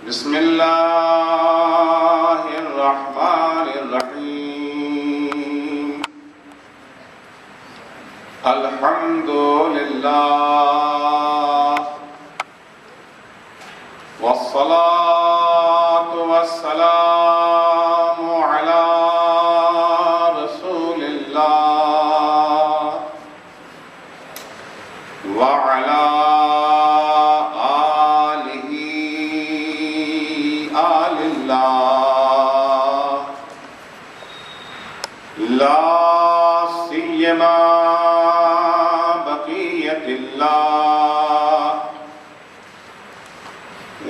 بسم اللہ الرحمن الرحیم الحمد للہ والصلاة والسلام علی رسول اللہ وعلی لا سیما بقیت اللہ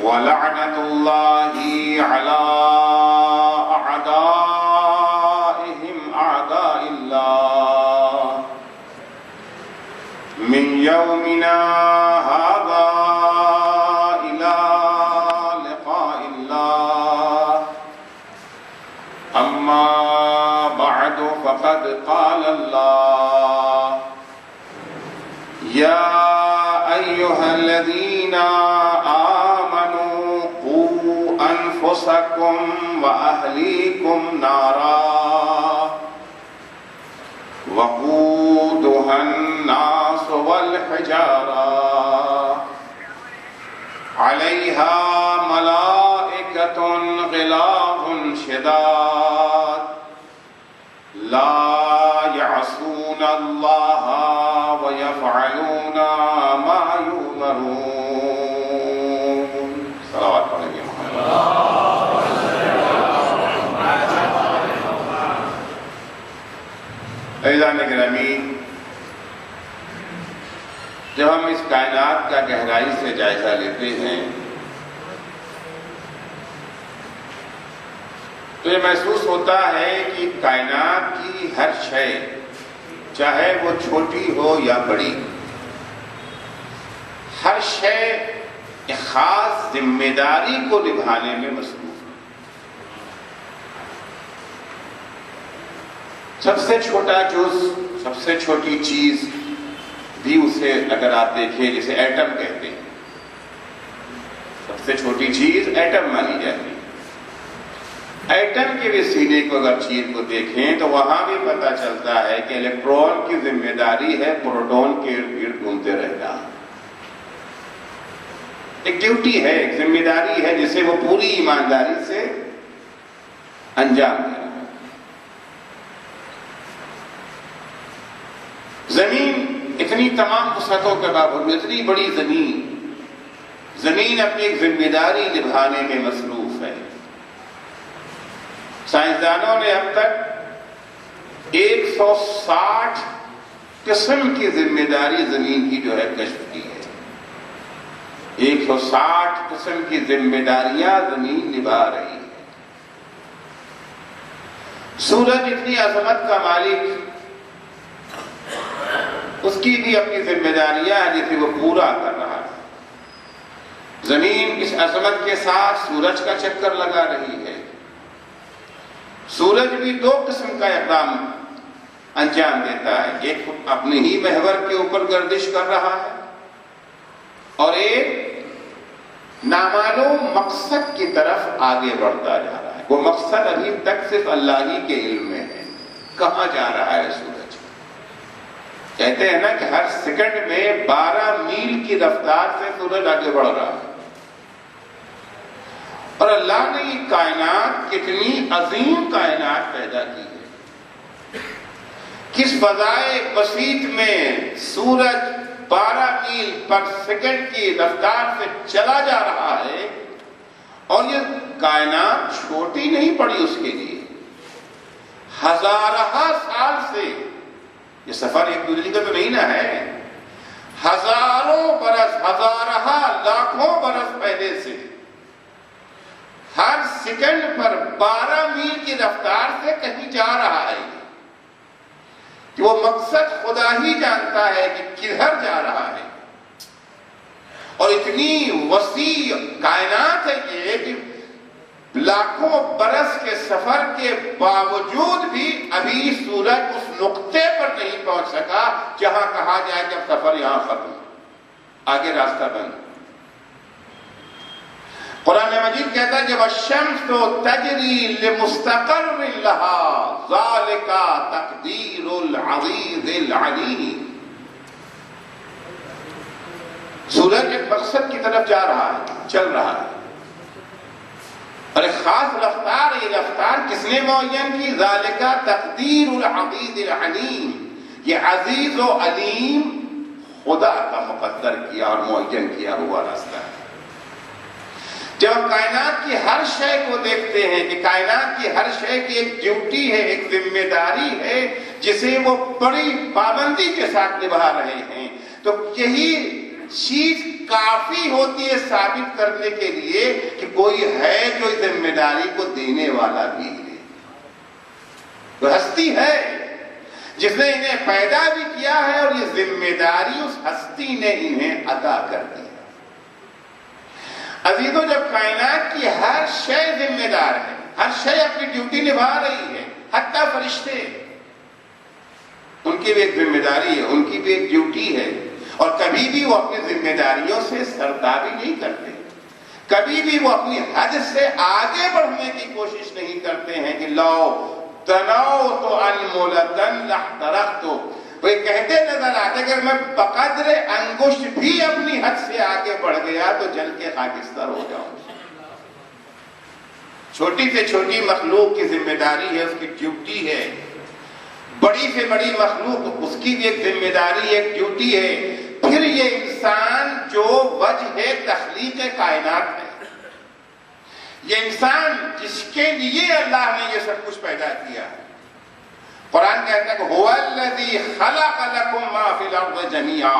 ولعنت اللہ علی اعدائہم اعداء اللہ من یومنا هذا الى لقاء اللہ اما فقد قال اللہ یا ایہا الذین آمنوا قوا انفسکم واہلیکم نارا وقودها الناس والحجارہ علیہا ملائکۃ غلاظ شداد لا يعصون الله ويفعلون ما يؤمرون صلوات علیہ محمد. عزیزان گرامی، جب ہم اس کائنات کا گہرائی سے جائزہ لیتے ہیں تو یہ محسوس ہوتا ہے کہ کائنات کی ہر شے، چاہے وہ چھوٹی ہو یا بڑی، ہر شے ایک خاص ذمہ داری کو نبھانے میں مصروف ہے. سب سے چھوٹا جز، سب سے چھوٹی چیز بھی اسے اگر آپ دیکھیں جسے ایٹم کہتے ہیں، سب سے چھوٹی چیز ایٹم مانی جاتی ہے. ایٹم کے بھی سینے کو اگر چیز کو دیکھیں تو وہاں بھی پتہ چلتا ہے کہ الیکٹرون کی ذمہ داری ہے پروٹون کے ارد گرد گھومتے رہنا. ایک ڈیوٹی ہے، ایک ذمہ داری ہے جسے وہ پوری ایمانداری سے انجام دے رہا ہے. زمین اتنی تمام وسعتوں کے باوجود، اتنی بڑی زمین اپنی ایک ذمہ داری نبھانے میں مصروف ہے. سائنسدانوں نے اب تک 160 قسم کی ذمہ داری زمین کی جو ہے کشف کی ہے. 160 قسم کی ذمہ داریاں زمین نبھا رہی ہے. سورج اتنی عظمت کا مالک، اس کی بھی اپنی ذمہ داریاں ہیں جسے وہ پورا کر رہا ہے. زمین اس عظمت کے ساتھ سورج کا چکر لگا رہی ہے. سورج بھی 2 قسم کا اقدام انجام دیتا ہے، ایک اپنے ہی محور کے اوپر گردش کر رہا ہے اور ایک نامعلوم مقصد کی طرف آگے بڑھتا جا رہا ہے. وہ مقصد ابھی تک صرف اللہ ہی کے علم میں ہے. کہاں جا رہا ہے سورج؟ کہتے ہیں نا کہ ہر سیکنڈ میں 12 میل کی رفتار سے سورج آگے بڑھ رہا ہے. اور اللہ نے یہ کائنات، کتنی عظیم کائنات پیدا کی ہے. کس فضائے بسیط میں سورج 12 میل پر سیکنڈ کی رفتار سے چلا جا رہا ہے، اور یہ کائنات چھوٹی نہیں پڑی اس کے لیے. ہزارہ سال سے یہ سفر ایک دوسرے کا تو نہیں نہ ہے، ہزاروں برس، ہزارہ لاکھوں برس پہلے سے ہر سیکنڈ پر 12 میل کی رفتار سے کہیں جا رہا ہے. کہ وہ مقصد خدا ہی جانتا ہے کہ کدھر جا رہا ہے. اور اتنی وسیع کائنات ہے یہ کہ لاکھوں برس کے سفر کے باوجود بھی ابھی سورج اس نقطے پر نہیں پہنچ سکا جہاں کہا جائے کہ اب سفر یہاں ختم، آگے راستہ بند. قرآن مجید کہتا ہے کہ والشمس تجری لمستقر لها ذالک تقدیر العزیز العلیم. سورج ایک مقصد کی طرف جا رہا ہے، چل رہا ہے، اور ایک خاص رفتار، یہ رفتار کس نے معین کی؟ ذالک تقدیر العزیز العلیم، یہ عزیز و علیم خدا کا مقدر کیا اور معین کیا ہوا راستہ ہے. جب ہم کائنات کی ہر شے کو دیکھتے ہیں کہ کائنات کی ہر شے کی ایک ڈیوٹی ہے، ایک ذمہ داری ہے جسے وہ بڑی پابندی کے ساتھ نبھا رہے ہیں، تو یہی چیز کافی ہوتی ہے ثابت کرنے کے لیے کہ کوئی ہے جو اس ذمہ داری کو دینے والا بھی ہے. تو ہستی ہے جس نے انہیں پیدا بھی کیا ہے، اور یہ ذمہ داری اس ہستی نے انہیں ادا کر دی. عزیزو، جب کائنات کی ہر شے ذمہ دار ہے، ہر شے اپنی ڈیوٹی نبھا رہی ہے، حتیٰ فرشتے، ان کی بھی ایک ذمہ داری ہے، ان کی بھی ایک ڈیوٹی ہے، اور کبھی بھی وہ اپنی ذمہ داریوں سے سرتابی نہیں کرتے، کبھی بھی وہ اپنی حد سے آگے بڑھنے کی کوشش نہیں کرتے ہیں کہ لو تنوت انملتن لاحترقت. وہ کہتے نظر آتے کہ میں بقدر انگشت بھی اپنی حد سے آگے بڑھ گیا تو جل کے خاکستر ہو جاؤں. چھوٹی سے چھوٹی مخلوق کی ذمہ داری ہے، اس کی ڈیوٹی ہے. بڑی سے بڑی مخلوق، اس کی بھی ایک ذمہ داری، ایک ڈیوٹی ہے. پھر یہ انسان جو وجہ تخلیق کائنات ہے، یہ انسان جس کے لیے اللہ نے یہ سب کچھ پیدا کیا ہے. قرآن کہتا ہے کہ هو الذی خلق لکم ما فی الارض جمیعا،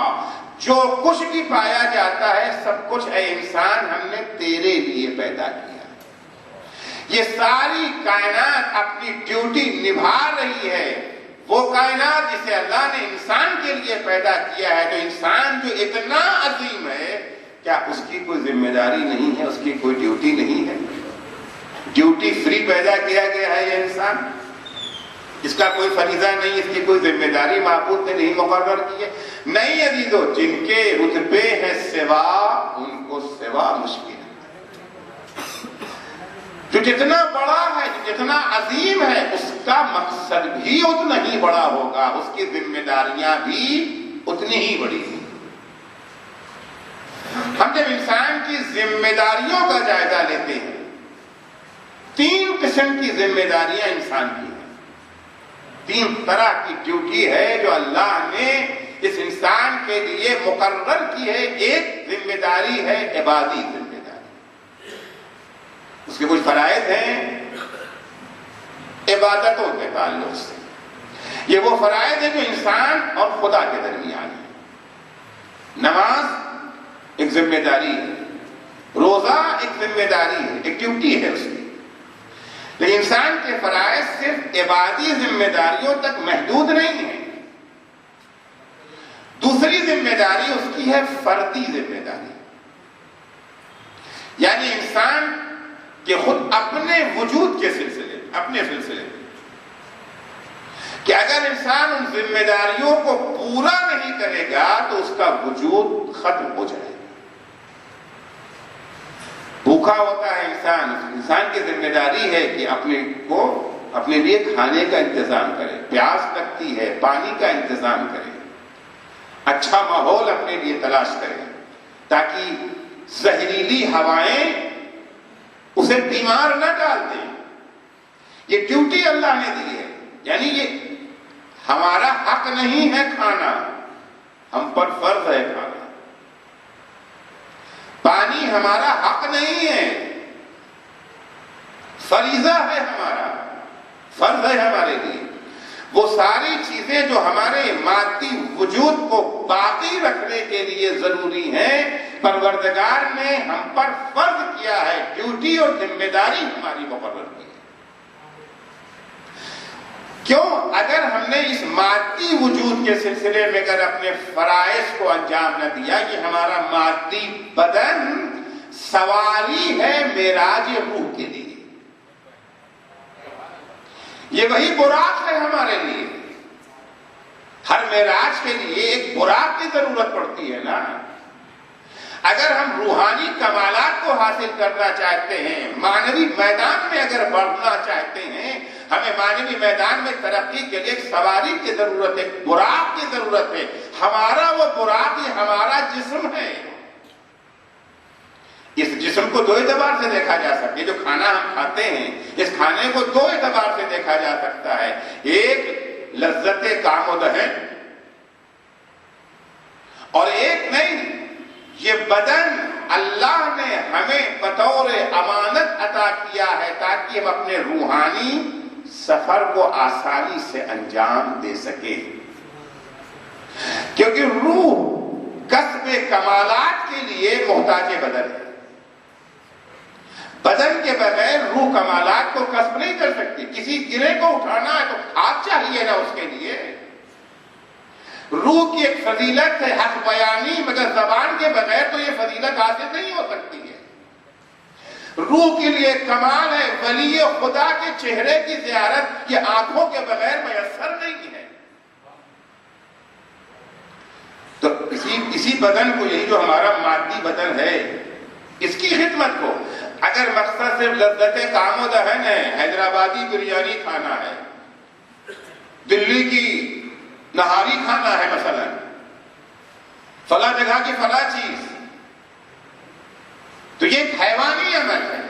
جو کچھ بھی پایا جاتا ہے سب کچھ اے انسان ہم نے تیرے لیے پیدا کیا. یہ ساری کائنات اپنی ڈیوٹی نبھا رہی ہے. وہ کائنات جسے اللہ نے انسان کے لیے پیدا کیا ہے، تو انسان جو اتنا عظیم ہے، کیا اس کی کوئی ذمہ داری نہیں ہے، اس کی کوئی ڈیوٹی نہیں ہے؟ ڈیوٹی فری پیدا کیا گیا ہے یہ انسان، اس کا کوئی فریضہ نہیں، اس کی کوئی ذمہ داری معبود نے نہیں مقرر کی ہے. نہیں عزیزو، جن کے رتبے ہیں سوا، ان کو سوا مشکل ہے. جو جتنا بڑا ہے، جو جتنا عظیم ہے، اس کا مقصد بھی اتنا ہی بڑا ہوگا، اس کی ذمہ داریاں بھی اتنی ہی بڑی ہیں. ہم جب انسان کی ذمہ داریوں کا جائزہ لیتے ہیں، 3 قسم کی ذمہ داریاں انسان کی ہیں. 3 طرح کی ڈیوٹی ہے جو اللہ نے اس انسان کے لیے مقرر کی ہے. ایک ذمہ داری ہے عبادی ذمہ داری، اس کے کچھ فرائض ہیں عبادتوں کے تعلق سے. یہ وہ فرائض ہیں جو انسان اور خدا کے درمیان ہیں. نماز ایک ذمہ داری ہے، روزہ ایک ذمہ داری ہے، ایک ڈیوٹی ہے اس کی. لیکن انسان کے فرائض صرف عبادی ذمہ داریوں تک محدود نہیں ہیں. دوسری ذمہ داری اس کی ہے فردی ذمہ داری، یعنی انسان کے خود اپنے وجود کے سلسلے، اپنے سلسلے میں، کہ اگر انسان ان ذمہ داریوں کو پورا نہیں کرے گا تو اس کا وجود ختم ہو جائے گا. بھوکا ہوتا ہے انسان کی ذمہ داری ہے کہ اپنے لیے کھانے کا انتظام کرے. پیاس لگتی ہے، پانی کا انتظام کرے، اچھا ماحول اپنے لیے تلاش کرے تاکہ زہریلی ہوائیں اسے بیمار نہ ڈال دیں. یہ ڈیوٹی اللہ نے دی ہے، یعنی یہ ہمارا حق نہیں ہے کھانا، ہم پر فرض ہے کھانا. پانی ہمارا حق نہیں ہے، فریضہ ہے ہمارا، فرض ہے ہمارے لیے. وہ ساری چیزیں جو ہمارے مادی وجود کو باقی رکھنے کے لیے ضروری ہیں، پروردگار نے ہم پر فرض کیا ہے، ڈیوٹی اور ذمہ داری ہماری مقرر کی ہے. کیوں؟ اگر ہم نے اس مادی وجود کے سلسلے میں اگر اپنے فرائض کو انجام نہ دیا، یہ ہمارا مادی بدن سواری ہے معراج روح کے لیے، یہ وہی براق ہے ہمارے لیے. ہر معراج کے لیے ایک براق کی ضرورت پڑتی ہے نا. اگر ہم روحانی کمالات کو حاصل کرنا چاہتے ہیں، معنوی میدان میں اگر بڑھنا چاہتے ہیں، ہمیں معنوی میدان میں ترقی کے لیے ایک سواری کی ضرورت ہے، براق کی ضرورت ہے۔ ہمارا وہ براق ہی ہمارا جسم ہے۔ اس جسم کو دو اعتبار سے دیکھا جا سکتا ہے، جو کھانا ہم کھاتے ہیں اس کھانے کو دو اعتبار سے دیکھا جا سکتا ہے۔ ایک لذت کام و دہن، اور ایک نہیں، یہ بدن اللہ نے ہمیں بطور امانت عطا کیا ہے تاکہ ہم اپنے روحانی سفر کو آسانی سے انجام دے سکیں، کیونکہ روح کسب کمالات کے لیے محتاج بدن ہے۔ بدن کے بغیر روح کمالات کو کسب نہیں کر سکتی۔ کسی گرے کو اٹھانا ہے تو ہاتھ چاہیے نا اس کے لیے۔ روح کی ایک فضیلت ہے حق بیانی، مگر زبان کے بغیر تو یہ فضیلت حاصل نہیں ہو سکتی ہے۔ روح کے لیے کمال ہے ولی خدا کے چہرے کی زیارت، یہ آنکھوں کے بغیر میسر نہیں ہے۔ تو اسی بدن کو، یہی جو ہمارا مادی بدن ہے، اس کی خدمت کو اگر مقصد صرف لذت کام و دہن ہے، حیدرآبادی بریانی کھانا ہے، دلی کی نہاری کھانا ہے، مثلا فلاں جگہ کی فلاں چیز، تو یہ ایک حیوانی عمل ہے۔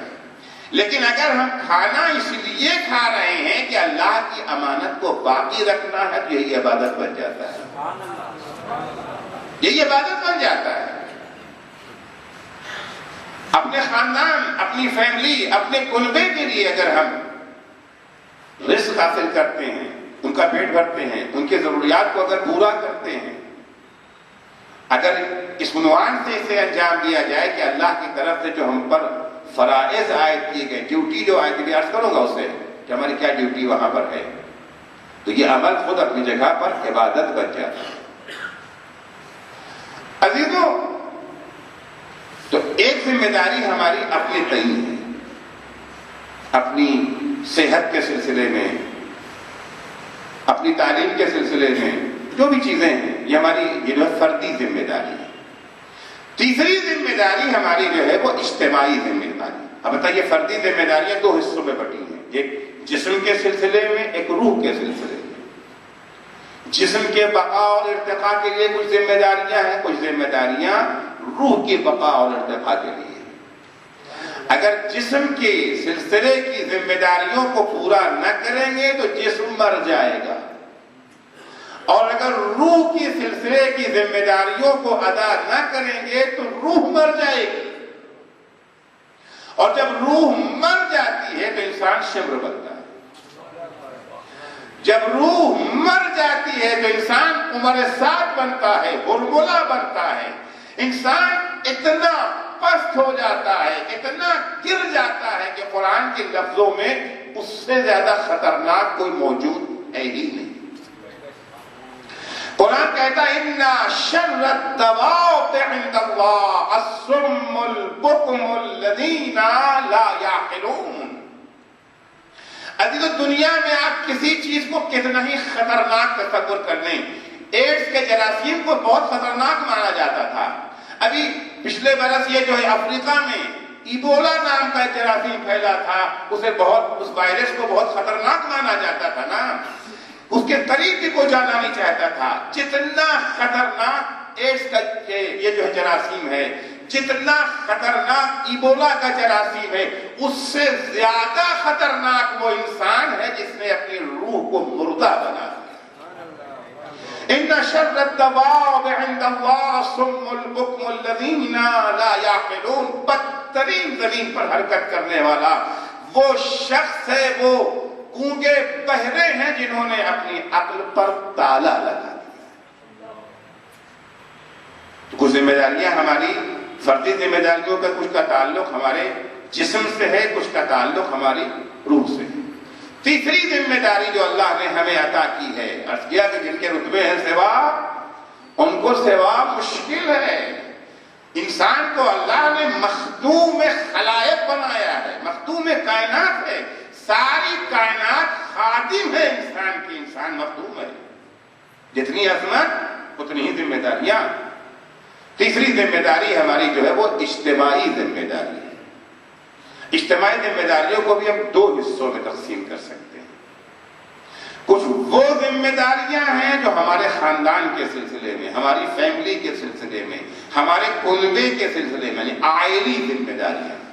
لیکن اگر ہم کھانا اس لیے کھا رہے ہیں کہ اللہ کی امانت کو باقی رکھنا ہے تو یہی عبادت بن جاتا ہے، یہی عبادت بن جاتا ہے۔ اپنے خاندان، اپنی فیملی، اپنے کنبے کے لیے اگر ہم رزق حاصل کرتے ہیں، ان کا پیٹ بھرتے ہیں، ان کی ضروریات کو اگر پورا کرتے ہیں، اگر اس عنوان سے اسے انجام دیا جائے کہ اللہ کی طرف سے جو ہم پر فرائض عائد کیے گئے، ڈیوٹی جو عائد کی عرض کروں گا اسے کہ ہماری کیا ڈیوٹی وہاں پر ہے، تو یہ عمل خود اپنی جگہ پر عبادت بن جاتا ہے۔ عزیزوں، تو ایک ذمہ داری ہماری اپنے تئیں ہے، اپنی صحت کے سلسلے میں، اپنی تعلیم کے سلسلے میں، جو بھی چیزیں ہیں، یہ ہماری یہ جو فردی ذمہ داری ہے۔ تیسری ذمہ داری ہماری جو ہے وہ اجتماعی ذمہ داری۔ اب بتائیے، فردی ذمہ داریاں دو حصوں میں بٹی ہیں، ایک جسم کے سلسلے میں، ایک روح کے سلسلے میں۔ جسم کے بقا اور ارتقاء کے لیے کچھ ذمہ داریاں ہیں، کچھ ذمہ داریاں روح کی بقا اور ارتقاء کے لیے۔ اگر جسم کے سلسلے کی ذمہ داریوں کو پورا نہ کریں گے تو جسم مر جائے گا، اور اگر روح کی سلسلے کی ذمہ داریوں کو ادا نہ کریں گے تو روح مر جائے گی، اور جب روح مر جاتی ہے تو انسان شمر بنتا ہے۔ جب روح مر جاتی ہے تو انسان عمر سات بنتا ہے، ہرملا بنتا ہے، انسان اتنا پست ہو جاتا ہے، اتنا گر جاتا ہے کہ قرآن کے لفظوں میں اس سے زیادہ خطرناک کوئی موجود ہے ہی نہیں۔ قرآن کہتا ہے اِنَّ شَرَّ الدَّوَابِّ عِندَ اللَّهِ الصُّمُّ الْبُكْمُ الَّذِينَ لَا يَعْقِلُونَ۔ عزیزو، دنیا میں آپ کسی چیز کو کتنا ہی خطرناک تصور کر لیں، ایڈز کے جراثیم کو بہت خطرناک مانا جاتا تھا۔ ابھی پچھلے برس یہ جو ہے افریقہ میں ایبولا نام کا جراثیم پھیلا تھا، اس وائرس کو بہت خطرناک مانا جاتا تھا نا، اس کے قریب بھی کوئی جانا نہیں چاہتا تھا۔ جتنا خطرناک ایڈز کا یہ جو جراثیم ہے، جتنا خطرناک ایبولا کا جراثیم ہے، اس سے زیادہ خطرناک وہ انسان ہے جس نے اپنی روح کو مردہ بنا دیا۔ اِنَّ شَرَّ الدَّوَابِّ عِندَ اللَّهِ الصُّمُّ الْبُكْمُ الَّذِينَ لَا يَعْقِلُونَ۔ بدترین زمین پر حرکت کرنے والا وہ شخص ہے، وہ گونگے بہرے ہیں جنہوں نے اپنی عقل پر تالا لگا دیا۔ تو کچھ ذمہ داریاں ہماری فردی ذمہ داریوں کا کچھ کا تعلق ہمارے جسم سے ہے، کچھ کا تعلق ہماری روح سے ہے۔ تیسری ذمہ داری جو اللہ نے ہمیں عطا کی ہے، عرض کیا کہ جن کے رتبے ہیں سوا، ان کو سوا مشکل ہے۔ انسان کو اللہ نے مخدوم خلائق بنایا ہے، مخدوم کائنات ہے، ساری کائنات خادم ہے انسان کی، انسان مخدوم ہے۔ جتنی عظمت اتنی ہی ذمہ داریاں۔ تیسری ذمہ داری ہماری جو ہے وہ اجتماعی ذمہ داری ہے۔ اجتماعی ذمہ داریوں کو بھی ہم دو حصوں میں تقسیم کر سکتے ہیں۔ کچھ وہ ذمہ داریاں ہیں جو ہمارے خاندان کے سلسلے میں، ہماری فیملی کے سلسلے میں، ہمارے کنبے کے سلسلے میں، یعنی آئلی ذمہ داریاں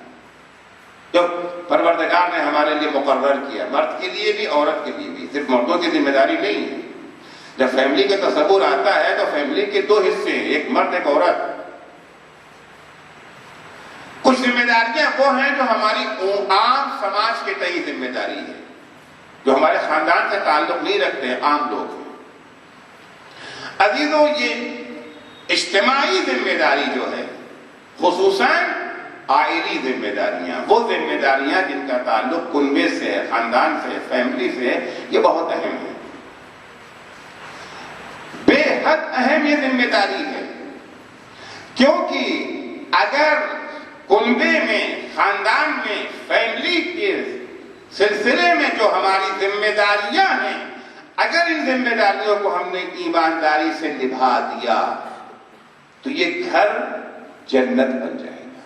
جو پروردگار نے ہمارے لیے مقرر کیا، مرد کے لیے بھی عورت کے لیے بھی، صرف مردوں کی ذمہ داری نہیں ہے۔ جب فیملی کا تصور آتا ہے تو فیملی کے دو حصے ہیں، ایک مرد ایک عورت۔ کچھ ذمہ داریاں وہ ہیں جو ہماری عام سماج کے تئیں ذمہ داری ہے، جو ہمارے خاندان سے تعلق نہیں رکھتے ہیں، عام لوگ ہیں۔ عزیزوں، یہ اجتماعی ذمہ داری جو ہے، خصوصاً آئلی ذمہ داریاں، وہ ذمہ داریاں جن کا تعلق کنبے سے ہے، خاندان سے، فیملی سے ہے، یہ بہت اہم ہے، بے حد اہم یہ ذمہ داری ہے۔ کیونکہ اگر کنبے میں، خاندان میں، فیملی کے سلسلے میں جو ہماری ذمہ داریاں ہیں، اگر ان ذمہ داریوں کو ہم نے ایمانداری سے نبھا دیا تو یہ گھر جنت بن جائے گا،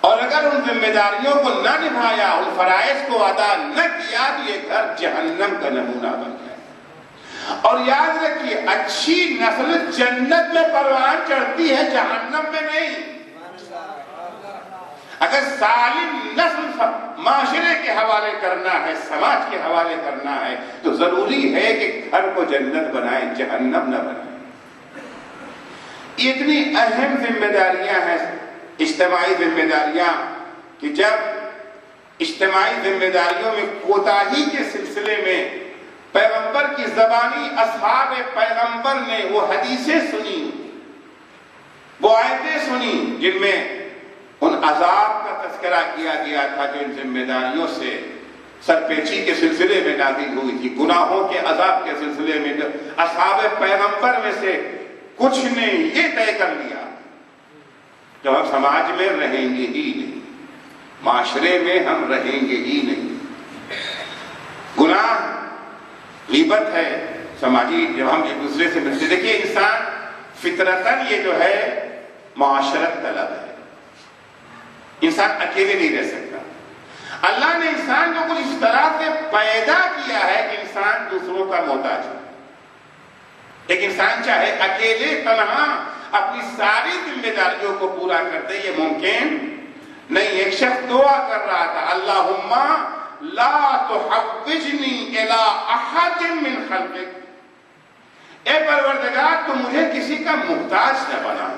اور اگر ان ذمہ داریوں کو نہ نبھایا، ان فرائض کو ادا نہ کیا تو یہ گھر جہنم کا نمونہ بن جائے گا۔ اور یاد رکھیے، اچھی نسل جنت میں پروان چڑھتی ہے، جہنم میں نہیں۔ اگر سالم نسل معاشرے کے حوالے کرنا ہے، سماج کے حوالے کرنا ہے، تو ضروری ہے کہ گھر کو جنت بنائیں، جہنم نہ بنائیں۔ یہ اتنی اہم ذمہ داریاں ہیں اجتماعی ذمہ داریاں کہ جب اجتماعی ذمہ داریوں میں کوتاہی کے سلسلے میں پیغمبر کی زبانی اصحاب پیغمبر نے وہ حدیثیں سنی، وہ آیتیں سنی جن میں ان عذاب کا تذکرہ کیا گیا تھا جو ان ذمہ داریوں سے سرپیچی کے سلسلے میں نازل ہوئی تھی، گناہوں کے عذاب کے سلسلے میں، اصحاب پیغمبر میں سے کچھ نے یہ طے کر لیا جب ہم سماج میں رہیں گے ہی نہیں، معاشرے میں ہم رہیں گے ہی نہیں۔ گناہ غیبت ہے سماجی، جب ہم ایک دوسرے سے ملتے، دیکھیے انسان فطرتاً یہ جو ہے معاشرت طلب ہے، انسان اکیلے نہیں رہ سکتا۔ اللہ نے انسان کو کچھ اس طرح سے پیدا کیا ہے کہ انسان دوسروں کا محتاج ہے۔ ایک انسان چاہے اکیلے تنہا اپنی ساری ذمہ داریوں کو پورا کر دے، یہ ممکن نہیں۔ ایک شخص دعا کر رہا تھا، اللہم لا تحوجنی الی احد من خلقک، اے پروردگار تو مجھے کسی کا محتاج نہ بنا۔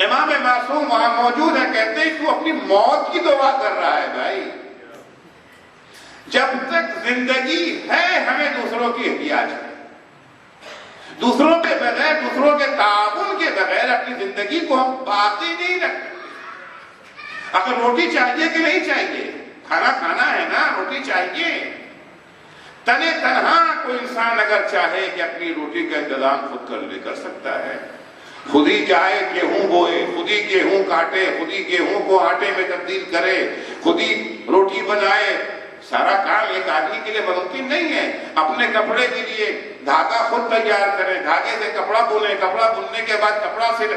امام معصوم وہاں موجود ہے، کہتے ہیں کہ وہ اپنی موت کی دعا کر رہا ہے۔ بھائی، جب تک زندگی ہے ہمیں دوسروں کی احتیاج ہے، دوسروں کے بغیر، دوسروں کے تعاون کے بغیر اپنی زندگی کو ہم باقی نہیں رکھ سکتے۔ اگر روٹی چاہیے کہ نہیں چاہیے، کھانا کھانا ہے نا، روٹی چاہیے۔ تنے تنہا کوئی انسان اگر چاہے کہ اپنی روٹی کا انتظام خود کر سکتا ہے، خود ہی جائے گیہوں بوئے، خود ہی گیہوں کاٹے، خود ہی گیہوں کو آٹے میں تبدیل کرے، خود ہی روٹی بنائے، سارا کام ایک آدمی کے لیے ممکن نہیں ہے۔ اپنے کپڑے کے لیے دھاگا خود تیار کرے، دھاگے سے کپڑا بنے، کپڑا بننے کے بعد کپڑا سے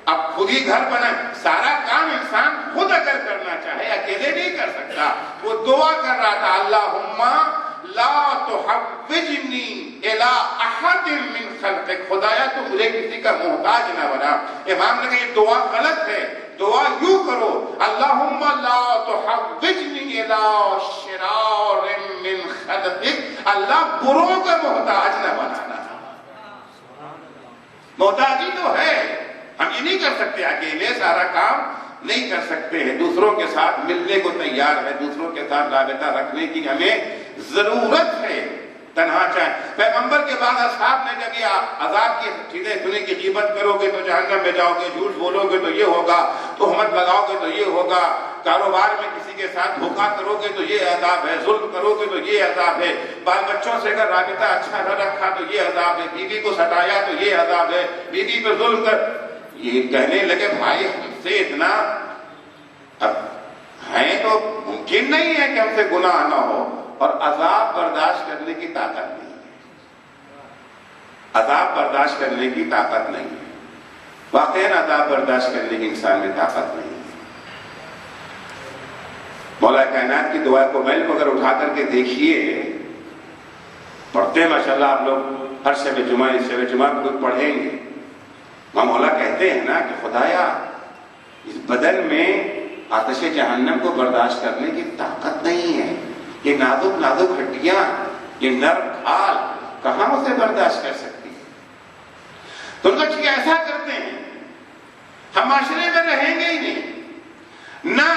اب خود ہی گھر بنائے، سارا کام انسان خود اگر کرنا چاہے اکیلے نہیں کر سکتا۔ وہ دعا کر رہا تھا، اللہم لا تحوجنی الی احد من خلقک، خدایا تو مجھے کسی کا محتاج نہ بنا۔ امام نے کہا یہ دعا غلط ہے، دعا یوں کرو، اللہم لا تحوجنی الی شرار من خلقک، اللہ بروں کا محتاج نہ بنانا۔ محتاجی تو ہے، ہم یہ نہیں کر سکتے اکیلے، سارا کام نہیں کر سکتے ہیں، دوسروں کے ساتھ ملنے کو تیار ہے، دوسروں کے ساتھ رابطہ رکھنے کی ہمیں ضرورت ہے، تنہا چاہے۔ پیغمبر کے بعد اصحاب نے جب یہ عذاب کی چیزیں سنی کہ غیبت کرو گے تو جہنم میں جاؤ گے، جھوٹ بولو گے تو یہ ہوگا، تہمت لگاؤ گے تو یہ ہوگا، کاروبار میں کسی کے ساتھ دھوکا کرو گے تو یہ عذاب ہے، ظلم کرو گے تو یہ عذاب ہے، بال بچوں سے اگر رابطہ اچھا نہ رکھا تو یہ عذاب ہے، بیوی کو ستایا تو یہ عذاب ہے، بیوی پہ ظلم کر، یہ کہنے لگے بھائی ہم سے اتنا اب ہیں تو ممکن نہیں ہے کہ ہم سے گناہ نہ ہو، اور عذاب برداشت کرنے کی طاقت نہیں ہے، عذاب برداشت کرنے کی طاقت نہیں ہے۔ واقعاً عذاب برداشت کرنے کی انسان میں طاقت نہیں ہے۔ مولا کائنات کی دعا کو میل کو اگر اٹھا کر کے دیکھیے، پڑھتے ہیں ماشاءاللہ آپ لوگ ہر شب جمعہ اس شب جمعہ کو پڑھیں گے، وہاں مولا کہتے ہیں نا کہ خدایا اس بدن میں آتش جہنم کو برداشت کرنے کی طاقت نہیں ہے، یہ نازک نازک ہڈیاں، یہ نرم کھال کہاں اسے برداشت کر سکتی ہے؟ تو ان کا ٹھیک ایسا کرتے ہیں، ہم معاشرے میں رہیں گے ہی نہیں، نہ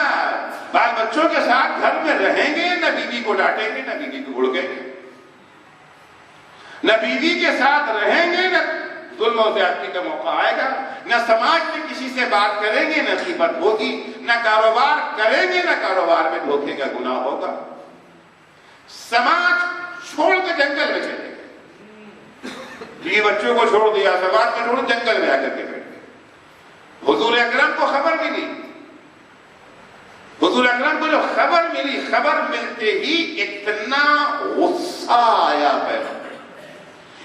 بال بچوں کے ساتھ گھر میں رہیں گے، نہ بیوی کو ڈانٹیں گے، نہ بیوی کو گھڑکیں گے، نہ بیوی کے ساتھ رہیں گے، نہ ظلم و زیادتی کا موقع آئے گا، نہ سماج میں کسی سے بات کریں گے، نہ غیبت ہوگی، نہ کاروبار کریں گے، نہ کاروبار میں دھوکے کا گناہ ہوگا۔ سماج چھوڑ کے جنگل میں چلے گئے، بیوی بچوں کو چھوڑ دیا، سماج کو چھوڑ جنگل میں آ کر کے بیٹھ گئے۔ حضور اکرم کو خبر ملی، حضور اکرم کو جو خبر ملی، خبر ملتے ہی اتنا غصہ آیا پیغمبر،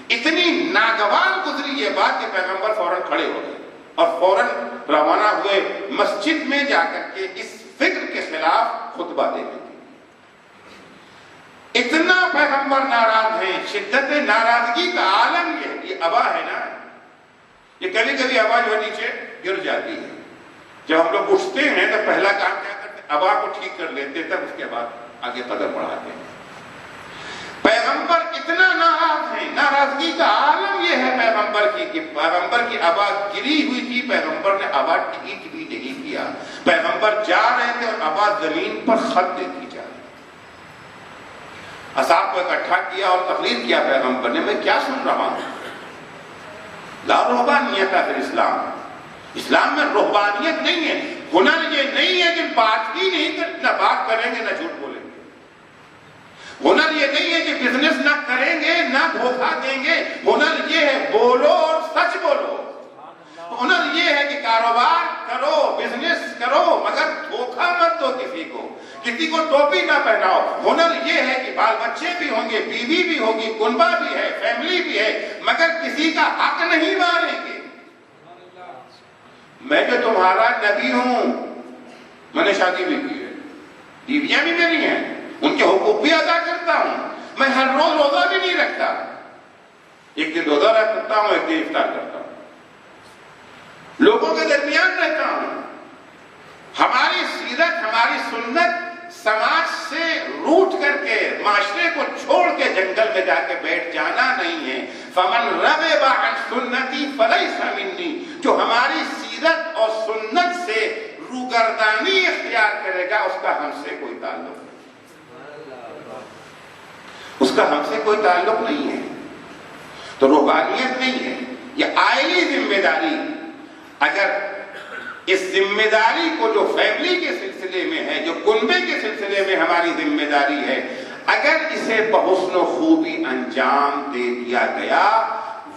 اتنی ناگوار گزری یہ بات کہ پیغمبر فوراً کھڑے ہو گئے اور فوراً روانہ ہوئے مسجد میں جا کر کے اس فکر کے خلاف خطبہ دینے کے۔ اتنا پیغمبر ناراض ہیں، شدت ناراضگی کا عالم یہ ابا ہے نا، یہ کبھی کبھی ابا جو نیچے گر جاتی ہے، جب ہم لوگ اٹھتے ہیں تو پہلا کام کیا کرتے ہیں؟ ابا کو ٹھیک کر لیتے، تب اس کے بعد آگے قدم بڑھاتے ہیں۔ پیغمبر اتنا ناراض ہیں، ناراضگی کا عالم یہ ہے پیغمبر کی کہ پیغمبر کی ابا گری ہوئی تھی، پیغمبر نے ابا ٹھیک بھی نہیں کیا، پیغمبر جا رہے تھے اور ابا زمین پر خط دیتی جا رہی۔ اصحاب کو اکٹھا کیا اور تقریر کیا پیغمبر نے، میں کیا سن رہا ہوں؟ لا رہبانیت فی الاسلام، اسلام میں رہبانیت نہیں ہے، ہنر یہ نہیں ہے کہ بات ہی نہیں، نہ بات کریں گے نہ جھوٹ بولیں گے، ہنر یہ نہیں ہے کہ بزنس نہ کریں گے نہ دھوکہ دیں گے، ہنر یہ ہے بولو اور سچ بولو، ہنر یہ ہے کہ کاروبار کرو، بزنس کرو، مگر دھوکہ مت دو کسی کو، کسی کو ٹوپی نہ پہناؤ، ہنر یہ ہے کہ بال بچے بھی ہوں گے، بیوی بھی ہوگی، کنبہ بھی ہے، فیملی بھی ہے، مگر کسی کا حق نہیں ماریں گے۔ میں جو تمہارا نبی ہوں، میں نے شادی بھی کی ہے، بیویاں بھی میری ہیں، ان کے حقوق بھی ادا کرتا ہوں، میں ہر روز روزہ بھی نہیں رکھتا، ایک دن روزہ رکھتا ہوں، ایک دن افطار کرتا ہوں، لوگوں کے درمیان رہتا ہوں۔ ہماری سیرت، ہماری سنت سماج سے روٹ کر کے، معاشرے کو چھوڑ کے جنگل میں جا کے بیٹھ جانا نہیں ہے۔ فَمَنْ رَغِبَ عَنْ سُنَّتِي فَلَيْسَ مِنِّي، جو ہماری سیرت اور سنت سے روگردانی اختیار کرے گا اس کا ہم سے کوئی تعلق نہیں، اس کا ہم سے کوئی تعلق نہیں ہے۔ تو روحانیت نہیں ہے، یہ آئلی ذمہ داری، اگر اس ذمہ داری کو جو فیملی کے سلسلے میں ہے، جو کنبے کے سلسلے میں ہماری ذمہ داری ہے، اگر اسے بحسن و خوبی انجام دے دیا گیا،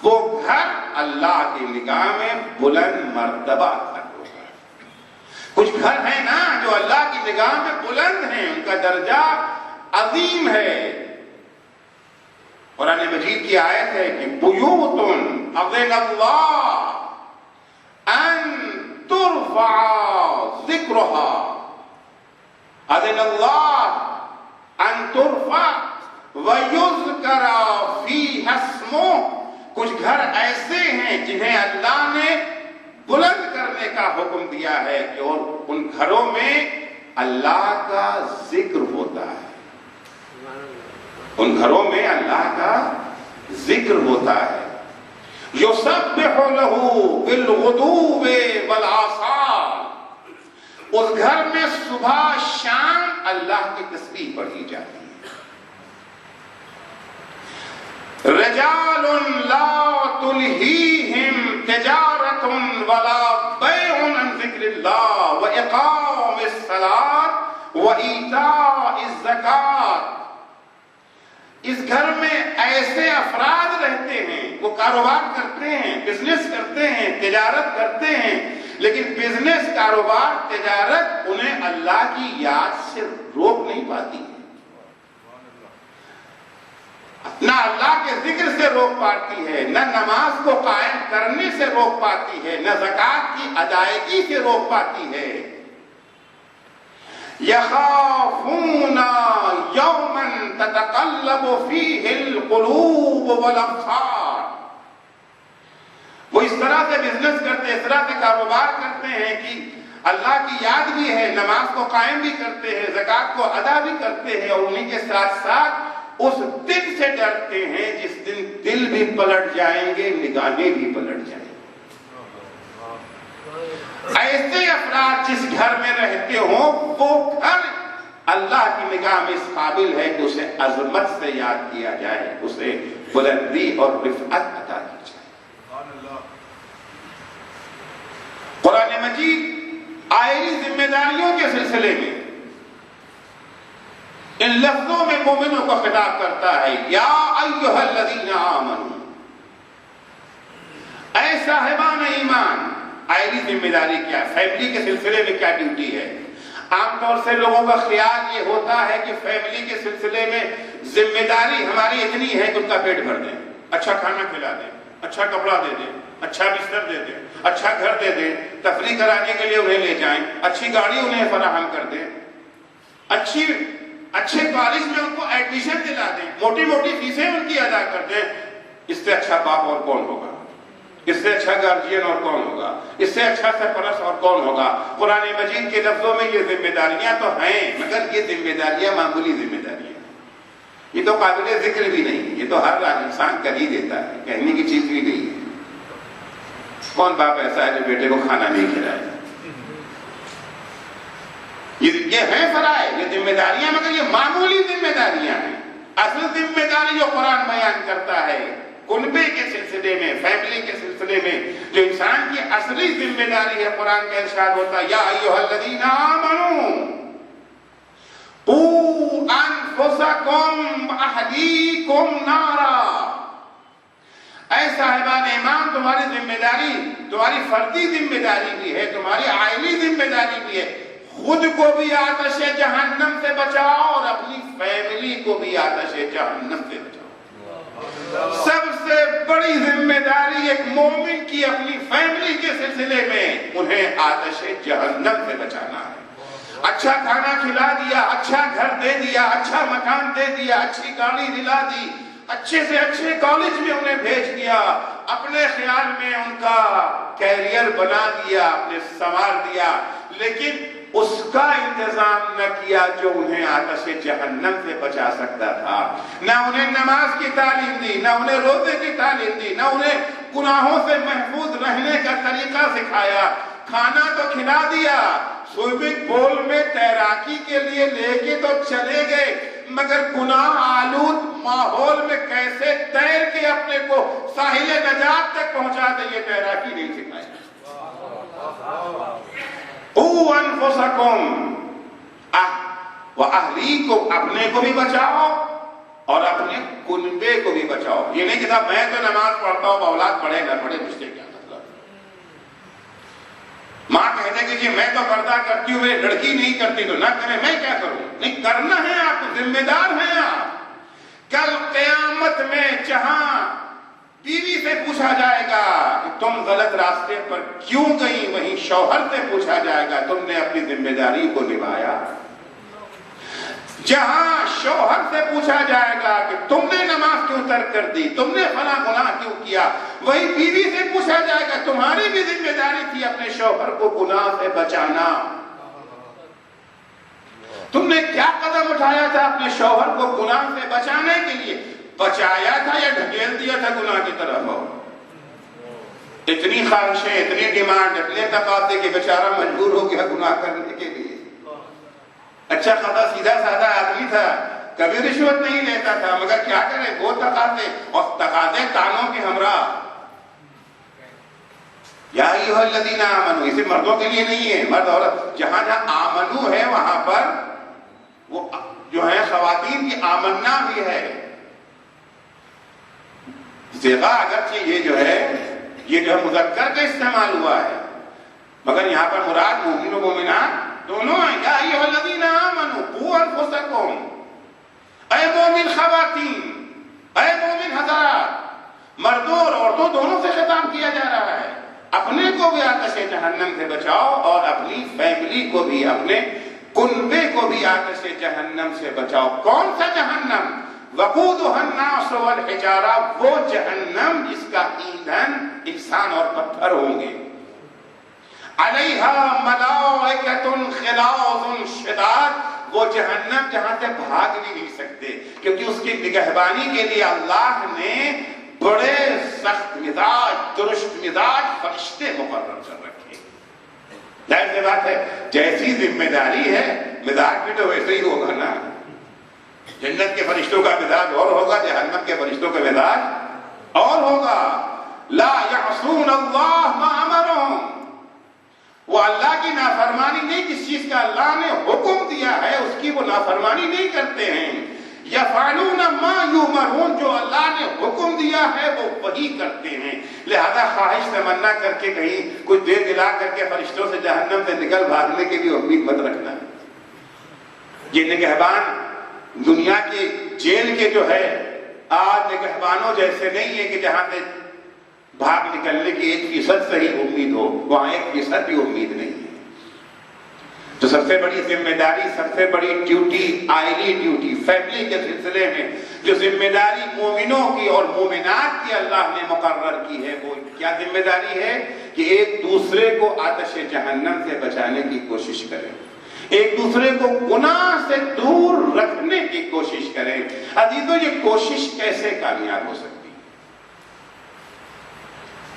وہ گھر اللہ کی نگاہ میں بلند مرتبہ گھر ہوگا۔ کچھ گھر ہیں نا جو اللہ کی نگاہ میں بلند ہیں، ان کا درجہ عظیم ہے۔ قرآن مجید کی آیت ہے کہ بیوتن اذن اللہ ان ترفع ذکرها، اذن اللہ ان ترفع ویذکر فیہا اسمہ، کچھ گھر ایسے ہیں جنہیں اللہ نے بلند کرنے کا حکم دیا ہے کہ اور ان گھروں میں اللہ کا ذکر ہوتا ہے، ان گھروں میں اللہ کا ذکر ہوتا ہے۔ یسبح لہ بالغدو والآصال، اس گھر میں صبح شام اللہ کی تسبیح پڑھی جاتی ہے۔ رجال لا تلہیہم تجارت ولا بیع عن ذکر اللہ واقام الصلاۃ وایتاء الزکاۃ، اس گھر میں ایسے افراد رہتے ہیں، وہ کاروبار کرتے ہیں، بزنس کرتے ہیں، تجارت کرتے ہیں، لیکن بزنس، کاروبار، تجارت انہیں اللہ کی یاد سے روک نہیں پاتی ہے۔ نہ اللہ کے ذکر سے روک پاتی ہے، نہ نماز کو قائم کرنے سے روک پاتی ہے، نہ زکوٰۃ کی ادائیگی سے روک پاتی ہے۔ یخافون یوما تتقلب فیہ القلوب والابصار، وہ اس طرح سے بزنس کرتے ہیں، اس طرح سے کاروبار کرتے ہیں کہ اللہ کی یاد بھی ہے، نماز کو قائم بھی کرتے ہیں، زکوٰۃ کو ادا بھی کرتے ہیں، اور انہی کے ساتھ ساتھ اس دن سے ڈرتے ہیں جس دن دل بھی پلٹ جائیں گے، نگاہیں بھی پلٹ جائیں گے۔ ایسے افراد جس گھر میں رہتے ہوں وہ گھر اللہ کی نگاہ میں اس قابل ہے کہ اسے عظمت سے یاد کیا جائے، اسے بلندی اور رفعت عطا کی جائے۔ قرآن مجید آئلی ذمہ داریوں کے سلسلے میں ان لفظوں میں مومنوں کو خطاب کرتا ہے، یا ایھا الذین آمنوا، اے صاحبان ایمان۔ آئلی ذمہ داری کیا ہے؟ فیملی کے سلسلے میں کیا ڈیوٹی ہے؟ عام طور سے لوگوں کا خیال یہ ہوتا ہے کہ فیملی کے سلسلے میں ذمہ داری ہماری اتنی ہے کہ ان کا پیٹ بھر دیں، اچھا کھانا کھلا دیں، اچھا کپڑا دے دیں، اچھا بستر دے دیں، اچھا گھر دے دیں، تفریح کرانے کے لیے انہیں لے جائیں، اچھی گاڑی انہیں فراہم کر دیں، اچھے کالج میں ان کو ایڈمیشن دلا دیں، موٹی موٹی فیسیں ان کی ادا کر دیں۔ اس سے اچھا باپ اور کون ہوگا؟ اس سے اچھا گارجین اور کون ہوگا؟ اس سے اچھا سرپرست اور کون ہوگا؟ قرآن مجید کے لفظوں میں یہ ذمہ داریاں تو ہیں، مگر یہ ذمہ داریاں معمولی ذمہ داریاں ہیں، یہ تو قابل ذکر بھی نہیں، یہ تو ہر انسان کر ہی دیتا ہے، کہنے کی چیز بھی نہیں ہے۔ کون باپ ایسا ہے جو بیٹے کو کھانا نہیں کھلائے؟ یہ ہیں فرائض، یہ ذمہ داریاں، مگر یہ معمولی ذمہ داریاں ہیں۔ اصل ذمہ داری جو قرآن بیان کرتا ہے کنبے کے سلسلے میں، فیملی کے سلسلے میں، جو انسان کی اصلی ذمہ داری ہے، قرآن کا ارشاد ہوتا ہے، یا ایھا الذین آمنوا قوا انفسکم واہلیکم نارا، اے صاحبان ایمان، تمہاری ذمہ داری، تمہاری فردی ذمہ داری بھی ہے، تمہاری عائلی ذمہ داری بھی ہے، خود کو بھی آتش جہنم سے بچاؤ اور اپنی فیملی کو بھی آتش جہنم سے بچاؤ۔ سب سے بڑی ذمہ داری ایک مومن کی اپنی فیملی کے سلسلے میں انہیں آتش جہنم سے بچانا ہے۔ اچھا کھانا کھلا دیا، اچھا گھر دے دیا، اچھا مکان دے دیا، اچھی گاڑی دلا دی، اچھے سے اچھے کالج میں انہیں بھیج دیا، اپنے خیال میں ان کا کیریئر بنا دیا، اپنے سنوار دیا، لیکن اس کا انتظام نہ کیا جو انہیں آتش جہنم سے بچا سکتا تھا۔ نہ انہیں نماز کی تعلیم دی، نہ انہیں روزے کی تعلیم دی، نہ انہیں گناہوں سے محفوظ رہنے کا طریقہ سکھایا۔ کھانا تو کھلا دیا، سوئمنگ پول میں تیراکی کے لیے لے کے تو چلے گئے، مگر گناہ آلود ماحول میں کیسے تیر کے اپنے کو ساحل نجات تک پہنچا دے، یہ تیراکی نہیں سکھائی۔ قوا انفسکم واہلیکم، اپنے کو بھی بچاؤ اور اپنے کنبے کو بھی بچاؤ۔ یہ نہیں کہ صاحب میں تو نماز پڑھتا ہوں، اولاد پڑھے نہ پڑھے مجھ سے کیا مطلب؟ ماں کہتے کہ جی میں تو پردہ کرتی ہوں، میری لڑکی نہیں کرتی تو نہ کرے، میں کیا کروں؟ نہیں، کرنا ہے آپ کو، ذمہ دار ہیں آپ۔ کل قیامت میں جہاں بیوی سے پوچھا جائے گا کہ تم غلط راستے پر کیوں گئی، وہیں شوہر سے پوچھا جائے گا تم نے اپنی ذمہ داری کو نبھایا۔ جہاں شوہر سے پوچھا جائے گا کہ تم نے نماز کیوں ترک کر دی، تم نے فلاں گناہ کیوں کیا، وہی بیوی سے پوچھا جائے گا تمہاری بھی ذمہ داری تھی اپنے شوہر کو گناہ سے بچانا، تم نے کیا قدم اٹھایا تھا اپنے شوہر کو گناہ سے بچانے کے لیے؟ بچایا تھا یا ڈھکیل دیا تھا گناہ کی طرف؟ اتنی خواہشیں، اتنی ڈیمانڈ، اتنے تقاضے کہ بیچارہ مجبور ہو گیا گناہ کرنے کے لیے۔ اچھا خطا سیدھا سادہ آدمی تھا، کبھی رشوت نہیں لیتا تھا، مگر کیا کرے وہ تقاضے، اور تقاضے تانوں کے ہمراہ۔ یا ایھا الذین آمنوا، اسے مردوں کے لیے نہیں ہے، مرد عورت جہاں جہاں آمنو ہے وہاں پر وہ جو ہے خواتین کی آمنا بھی ہے۔ صیغہ اگرچہ یہ جو ہے مذکر کا استعمال ہوا ہے، مگر یہاں پر مراد مومن و مومنات دونوں ہیں۔ یا ایھا الذین آمنوا قوا انفسکم، اے مومن خواتین، اپنے کو بھی آتش جہنم سے بچاؤ اور اپنی فیملی کو بھی، اپنے کنبے کو بھی آتش جہنم سے بچاؤ۔ کون سا جہنم؟ وقودها الناس والحجارہ، وہ جہنم جس کا ایندھن انسان اور پتھر ہوں گے۔ علیہا ملائکۃ غلاظ شداد، وہ جہنم جہاں سے بھاگ بھی نہیں سکتے، کیونکہ اس کی نگہبانی کے لیے اللہ نے بڑے سخت مزاج، درست مزاج فرشتے مقرر کر رکھے۔ ظاہر سی بات ہے، جیسی ذمہ داری ہے مزاج بھی تو ویسے ہی ہوگا نا۔ جنت کے فرشتوں کا مزاج اور ہوگا، جہنم کے فرشتوں کا مزاج اور ہوگا۔ لا یعصون اللہ ما امرہم، وہ اللہ کی نافرمانی نہیں، جس چیز کا اللہ نے حکم دیا ہے اس کی وہ نافرمانی نہیں کرتے ہیں۔ یفعلون ما یؤمرون، جو اللہ نے حکم دیا ہے وہ وہی کرتے ہیں۔ لہذا خواہش تمنا کر کے کہیں کچھ دے دلا کر کے فرشتوں سے جہنم سے نکل بھاگنے کی بھی امید مت رکھنا۔ یہ نگہبان دنیا کے جیل کے جو ہے آج نگہبانوں جیسے نہیں ہے کہ جہاں سے بھاگ نکلنے کی 1% صحیح امید ہو، وہاں 1% بھی امید نہیں ہے۔ تو سب سے بڑی ذمہ داری، سب سے بڑی ڈیوٹی، آئلی ڈیوٹی فیملی کے سلسلے میں جو ذمہ داری مومنوں کی اور مومنات کی اللہ نے مقرر کی ہے، وہ کیا ذمہ داری ہے؟ کہ ایک دوسرے کو آتش جہنم سے بچانے کی کوشش کریں، ایک دوسرے کو گناہ سے دور رکھنے کی کوشش کریں۔ عزیزو، یہ کوشش کیسے کامیاب ہو سکتی؟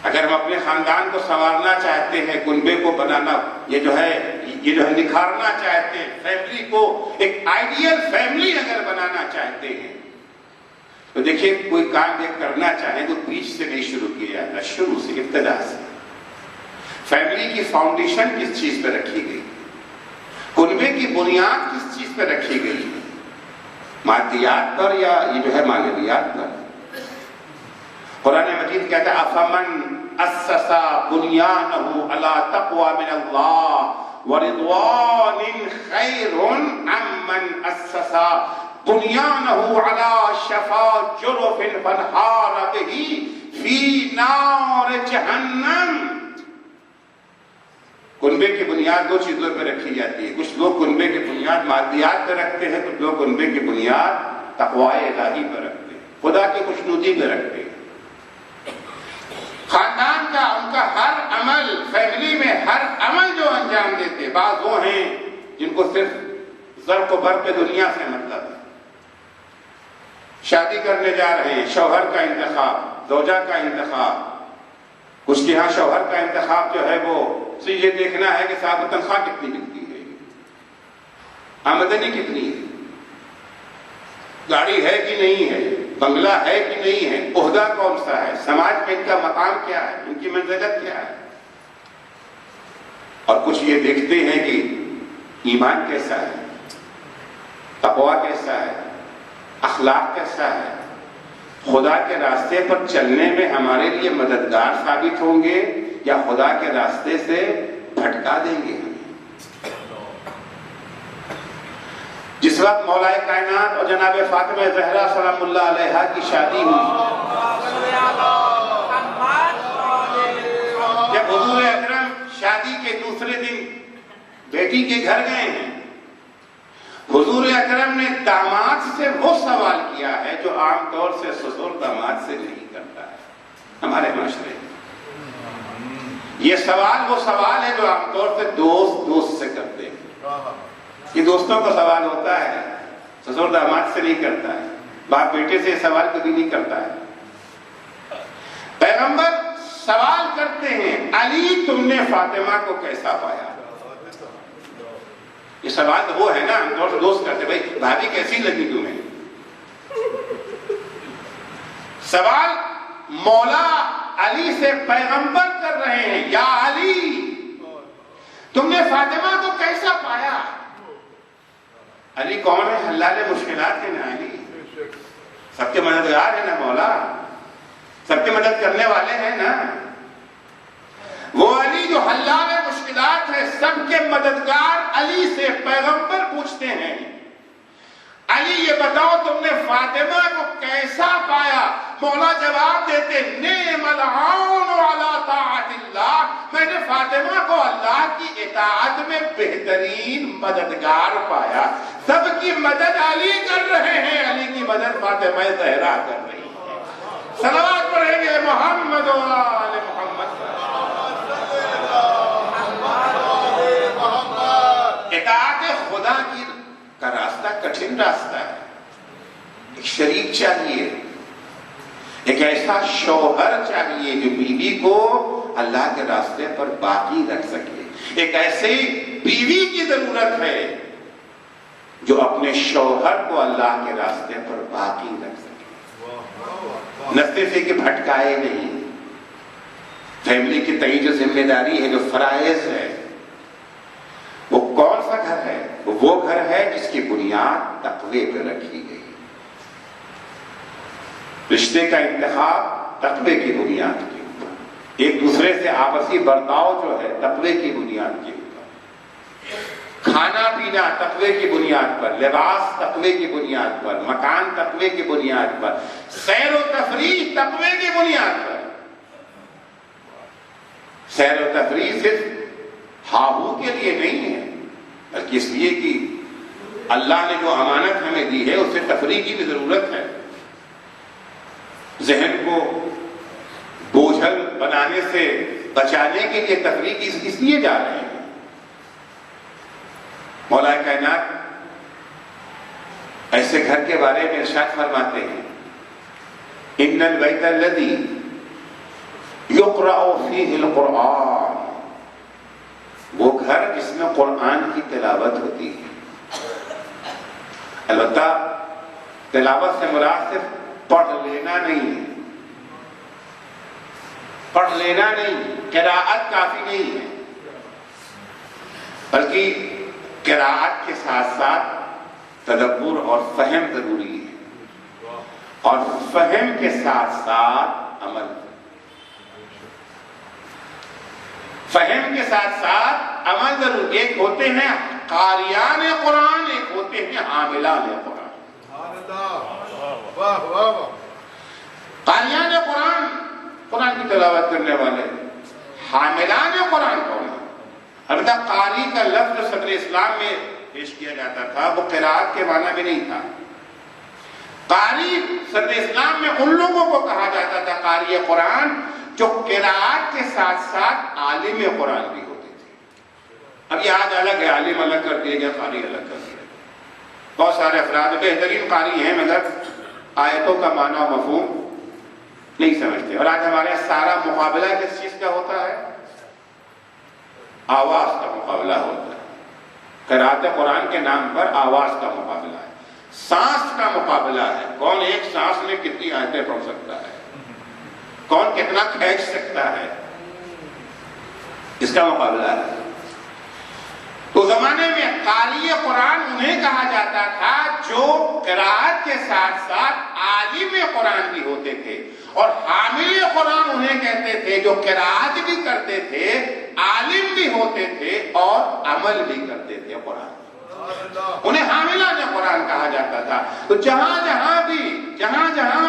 اگر ہم اپنے خاندان کو سنوارنا چاہتے ہیں، کنبے کو بنانا، یہ جو ہے نکھارنا چاہتے ہیں، فیملی کو ایک آئیڈیل فیملی اگر بنانا چاہتے ہیں، تو دیکھیں کوئی کام یہ کرنا چاہیں تو بیچ سے نہیں شروع کیا جاتا، شروع سے، ابتدا سے۔ فیملی کی فاؤنڈیشن کس چیز پہ رکھی گئی؟ کنبے کی بنیاد کس چیز پہ رکھی گئی؟ مادیات پر یا یہ جو ہے معنویات پر؟ قرآن مجید کہتا ہے افمن اسس بنیانہ علی تقوی من اللہ ورضوان خیر امن اسس بنیانہ علی شفا جرف فانہار بہ فی نار جہنم۔ کنبے کی بنیاد دو چیزوں پہ رکھی جاتی ہے۔ کچھ لوگ کنبے کی بنیاد مادیات پہ رکھتے ہیں، کچھ لوگ کنبے کی بنیاد تقوی الہی پہ رکھتے ہیں، خدا کی خوشنودی پہ رکھتے ہیں۔ خاندان کا ان کا ہر عمل، فیملی میں ہر عمل جو انجام دیتے، بعض وہ ہیں جن کو صرف ذرق و برق دنیا سے مطلب ہے۔ شادی کرنے جا رہے ہیں، شوہر کا انتخاب، زوجہ کا انتخاب، کچھ کے ہاں شوہر کا انتخاب جو ہے وہ صرف یہ دیکھنا ہے کہ صاحب کو تنخواہ کتنی ملتی ہے، آمدنی کتنی ہے، گاڑی ہے کہ نہیں ہے، بنگلہ ہے کہ نہیں ہے، عہدہ کون سا ہے، سماج میں ان کا مقام کیا ہے، ان کی منزلت کیا ہے۔ اور کچھ یہ دیکھتے ہیں کہ ایمان کیسا ہے، تقویٰ کیسا ہے، اخلاق کیسا ہے، خدا کے راستے پر چلنے میں ہمارے لیے مددگار ثابت ہوں گے یا خدا کے راستے سے بھٹکا دیں گے ہمیں۔ جس وقت مولا کائنات اور جناب فاطمہ زہرا سلام اللہ علیہا کی شادی ہوئی، جب حضور اکرم شادی کے دوسرے دن بیٹی کے گھر گئے ہیں، حضور اکرم نے داماد سے وہ سوال کیا ہے جو عام طور سے سسر داماد سے نہیں کرتا ہے ہمارے معاشرے میں۔ یہ سوال وہ سوال ہے جو عام طور سے دوست سے کرتے ہیں۔ یہ دوستوں کا سوال ہوتا ہے، سسر داماد سے نہیں کرتا ہے، باپ بیٹے سے سوال کبھی نہیں کرتا ہے۔ پیغمبر سوال کرتے ہیں علی تم نے فاطمہ کو کیسا پایا؟ یہ سوال تو وہ ہے نا، ہم طور سے دوست کرتے بھائی بھابھی کیسی لگی تمہیں؟ سوال مولا علی سے پیغمبر کر رہے ہیں، یا علی تم نے فاطمہ کو کیسا پایا؟ علی کون ہے؟ حلال مشکلات ہے نا، علی سب کے مددگار ہے نا، مولا سب کے مدد کرنے والے ہیں نا، وہ علی جو حلال مشکلات ہے، سب کے مددگار علی سے پیغمبر پوچھتے ہیں، علی علی یہ بتاؤ تم نے فاطمہ کو کیسا پایا؟ مولا جواب دیتے نعم العون علی طاعت اللہ، میں نے فاطمہ کو اللہ کی اطاعت میں بہترین مددگار پایا۔ سب کی مدد علی کر رہے ہیں، علی کی مدد فاطمہ زہرا کر رہی ہے۔ صلوات پڑھیں گے محمد و آل محمد۔ اطاعت خدا کی کا راستہ کٹھن راستہ ہے۔ ایک شریک چاہیے، ایک ایسا شوہر چاہیے جو بیوی کو اللہ کے راستے پر باقی رکھ سکے۔ ایک ایسی بیوی کی ضرورت ہے جو اپنے شوہر کو اللہ کے راستے پر باقی رکھ سکے، نہ صرف کہ بھٹکائے نہیں۔ فیملی کی تئیں جو ذمہ داری ہے، جو فرائض ہے، وہ کون سا گھر ہے؟ وہ گھر ہے جس کی بنیاد تقوی پہ رکھی گئی۔ رشتے کا انتخاب تقوی کی بنیاد کے اوپر، ایک دوسرے سے آپسی برتاؤ جو ہے تقوی کی بنیاد کے اوپر، کھانا پینا تقوی کی بنیاد پر، لباس تقوی کی بنیاد پر، مکان تقوی کی بنیاد پر، سیر و تفریح تقوی کی بنیاد پر۔ سیر و تفریح صرف ہاہو کے لیے نہیں ہے، بلکہ اس لیے کہ اللہ نے جو امانت ہمیں دی ہے اس سے تفریح کی بھی ضرورت ہے۔ ذہن کو بوجھل بنانے سے بچانے کے لیے تفریح اس لیے جا رہے ہیں۔ مولا کائنات ایسے گھر کے بارے میں ارشاد فرماتے ہیں ان البیت الذی یقرأ فیہ القرآن، وہ گھر جس میں قرآن کی تلاوت ہوتی ہے۔ البتہ تلاوت سے مراد صرف پڑھ لینا نہیں ہے، پڑھ لینا نہیں، قراءت کافی نہیں ہے، بلکہ قراءت کے ساتھ ساتھ تدبر اور فہم ضروری ہے، اور فہم کے ساتھ ساتھ عمل، فہم کے ساتھ ساتھ عمل ضرور۔ ایک ہوتے ہیں قاریان قرآن، ایک ہوتے ہیں حاملان قرآن۔ قاریان قرآن قرآن کی تلاوت کرنے والے، حاملان قرآن کون ہے؟ البتہ قاری کا لفظ جو صدر اسلام میں پیش کیا جاتا تھا وہ قراءت کے معنی میں نہیں تھا۔ قاری صدر اسلام میں ان لوگوں کو کہا جاتا تھا قاری قرآن جو قراءت کے ساتھ ساتھ عالم قرآن بھی ہوتے تھے۔ اب یہ آج الگ ہے، عالم الگ کر دیا گیا، قاری الگ کر دیا۔ بہت سارے افراد بہترین قاری ہیں مگر آیتوں کا معنی و مفہوم نہیں سمجھتے، اور آج ہمارے سارا مقابلہ کس چیز کا ہوتا ہے؟ آواز کا مقابلہ ہوتا ہے۔ قراءت قرآن کے نام پر آواز کا مقابلہ ہے، سانس کا مقابلہ ہے، کون ایک سانس میں کتنی آیتیں پڑھ سکتا ہے، کون کتنا کھینچ سکتا ہے، اس کا مقابلہ ہے۔ تو زمانے میں قاری قرآن انہیں کہا جاتا تھا جو قراءت کے ساتھ ساتھ عالم قرآن بھی ہوتے تھے، اور حامل قرآن انہیں کہتے تھے جو قراءت بھی کرتے تھے، عالم بھی ہوتے تھے اور عمل بھی کرتے تھے قرآن۔ انہیں حاملان قرآن کہا جاتا تھا۔ تو جہاں جہاں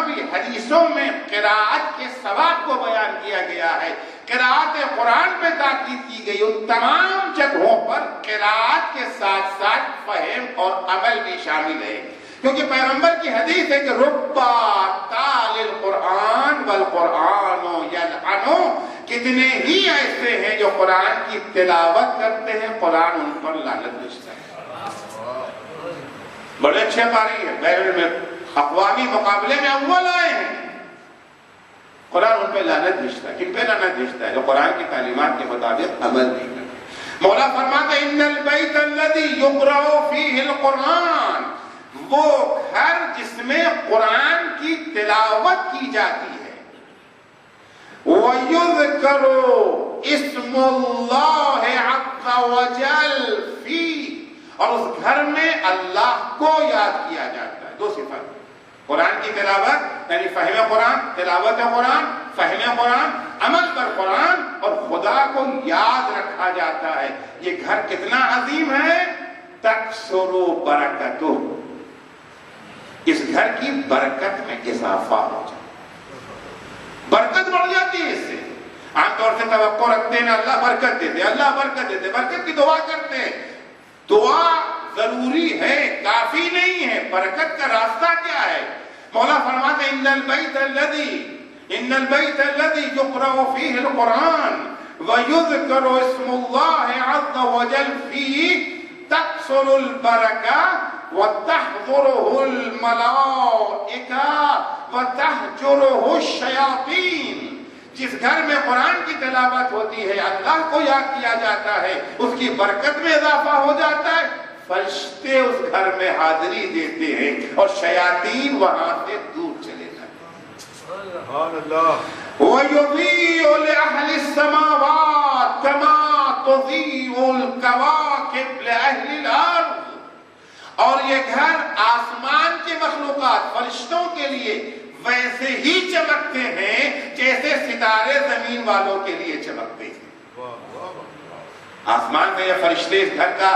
بھی حدیثوں میں قراءت کے ثواب کو بیان کیا گیا ہے، قراءت قرآن پہ تاکید کی گئی، ان تمام جگہوں پر قراءت کے ساتھ ساتھ فہم اور عمل بھی شامل ہے، کیونکہ پیغمبر کی حدیث ہے کہ ربا تال القرآن والقرآن یلعنو، کتنے ہی ایسے ہیں جو قرآن کی تلاوت کرتے ہیں، قرآن ان پر لعنت بھیجتا ہے۔ بڑے اچھے قاری ہیں، بین اقوامی مقابلے میں اول آئے ہیں، قرآن ان پہ لعنت بھیجتا ہے۔ کن پہ لعنت بھیجتا ہے؟ جو قرآن کی تعلیمات کے مطابق عمل نہیں کرتے۔ مولا فرماتا ہے ان البیت الذی یقرأ فیہ القرآن، وہ گھر جس میں قرآن کی تلاوت کی جاتی ہے، وَيُذْكَرُ اسْمُ اللَّهِ عَزَّ وَجَلَّ فِيهِ، اور اس گھر میں اللہ کو یاد کیا جاتا ہے۔ دو صفات، قرآن کی تلاوت یعنی فہم قرآن، تلاوت قرآن، فہم قرآن، عمل پر قرآن، اور خدا کو یاد رکھا جاتا ہے۔ یہ گھر کتنا عظیم ہے، تکثر برکتہ، اس گھر کی برکت میں اضافہ ہو جائے، برکت بڑھ جاتی ہے اس سے۔ عام طور سے توقع رکھتے ہیں اللہ برکت دیتے، اللہ برکت دیتے، برکت کی دعا کرتے ہیں۔ دعا ضروری ہے، کافی نہیں ہے۔ برکت کا راستہ کیا ہے؟ مولا فرماتے ہیں ان البیت الذی یقرأ فیہ القرآن ویذکر اسم اللہ عز وجل فیہ تحصل البرکہ وتحضرہ الملائکہ وتہجرہ الشیاطین۔ جس گھر میں قرآن کی تلاوت ہوتی ہے، اللہ کو یاد کیا جاتا ہے، اس کی برکت میں اضافہ ہو جاتا ہے، فرشتے اس گھر میں حاضری دیتے ہیں اور شیاطین وہاں سے دور چلے جاتے ہیں۔ سبحان اللہ۔ وَيُضِيءُ لِأَهْلِ السَّمَاوَاتِ كَمَا تُضِيءُ الْكَوَاكِبُ لِأَهْلِ الْأَرْضِ۔ اور یہ گھر آسمان کے مخلوقات فرشتوں کے لیے ویسے ہی چمکتے ہیں جیسے ستارے زمین والوں کے لیے چمکتے ہیں۔ آسمان میں یہ فرشتے اس گھر کا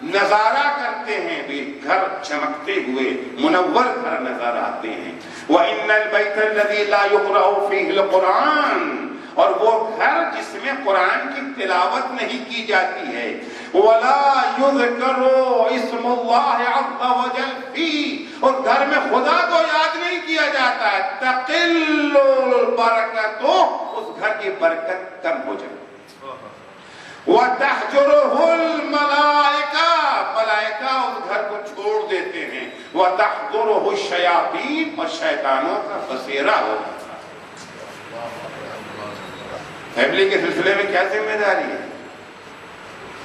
نظارہ کرتے ہیں، بھی گھر چمکتے ہوئے منور گھر نظر آتے ہیں۔ وَإِنَّ الْبَيْتَ الَّذِي لَا يُقْرَأُ فِيهِ الْقُرْآنُ، اور وہ گھر جس میں قرآن کی تلاوت نہیں کی جاتی ہے، وَلَا يُذْكَرُ اسْمُ اللَّهِ عَزَّ وَجَلَّ فِيهِ، اور گھر میں خدا کو یاد نہیں کیا جاتا ہے، تَقِلُّ الْبَرَكَةُ، اس گھر کی برکت کم ہو جاتی ہے۔ وَتَحْجُرُهُ الْمَلَائِكَةُ، ملائکہ اس گھر کو چھوڑ دیتے ہیں، وَتَحْضُرُهُ الشَّيَاطِينُ، اور شیطانوں کا بسیرا ہوتا ہے۔ فیملی کے سلسلے میں کیا ذمہ داری ہے؟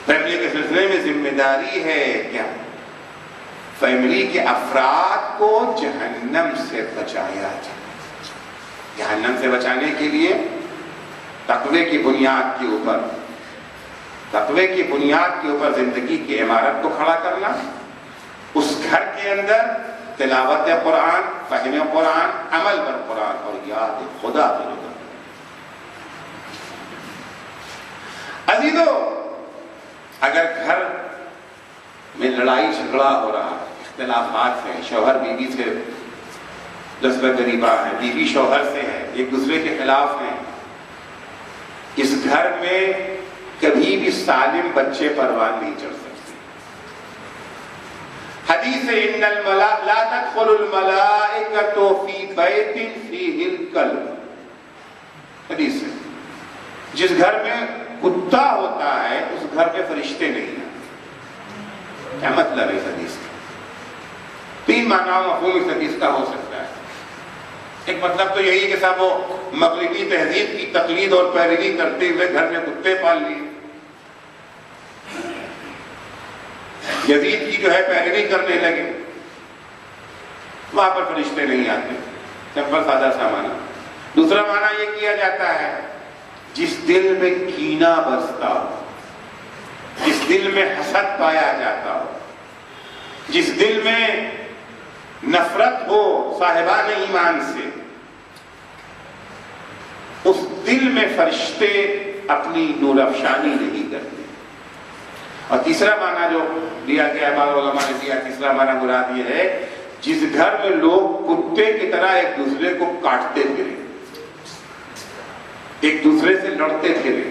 فیملی کے سلسلے میں ذمہ داری ہے کیا؟ فیملی کے افراد کو جہنم سے بچایا جائے۔ جہنم سے بچانے کے لیے تقوی کی بنیاد کے اوپر، تقوی کی بنیاد کے اوپر زندگی کی عمارت کو کھڑا کرنا، اس گھر کے اندر تلاوت قرآن، فہم قرآن، عمل پر قرآن اور یاد خدا کرنا۔ عزیزو، اگر گھر میں لڑائی جھگڑا ہو رہا ہے، اختلافات ہیں، شوہر بیوی سے لذت غریبہ ہے، بیوی شوہر سے ہے، ایک دوسرے کے خلاف ہیں، اس گھر میں کبھی بھی سالم بچے پروان نہیں چڑھ سکتے۔ حدیث ان لا تدخل الملائکۃ فی بیت فیہ الکلب، حدیث ہے، جس گھر میں کتا ہوتا ہے اس گھر پہ فرشتے نہیں ہیں۔ کیا مطلب ہے اس حدیث کا؟ تین معنی مفہوم اس حدیث کا ہو سکتا ہے۔ ایک مطلب تو یہی کہ صاحب وہ مغربی تہذیب کی تقلید اور پیروی کرتے ہوئے گھر میں کتے پال لیے، یزید کی جو ہے پیروی کرنے لگے، وہاں پر فرشتے نہیں آتے۔ سمپل سادہ سا معنی۔ دوسرا معنی یہ کیا جاتا ہے جس دل میں کینہ بستا ہو، جس دل میں حسد پایا جاتا ہو، جس دل میں نفرت ہو صاحبان ایمان سے، اس دل میں فرشتے اپنی نور افشانی نہیں کرتے۔ اور تیسرا معنی جو دیا گیا بعض علماء نے دیا، تیسرا معنی مراد یہ ہے جس گھر میں لوگ کتے کی طرح ایک دوسرے کو کاٹتے پھرے، ایک دوسرے سے لڑتے پھرے،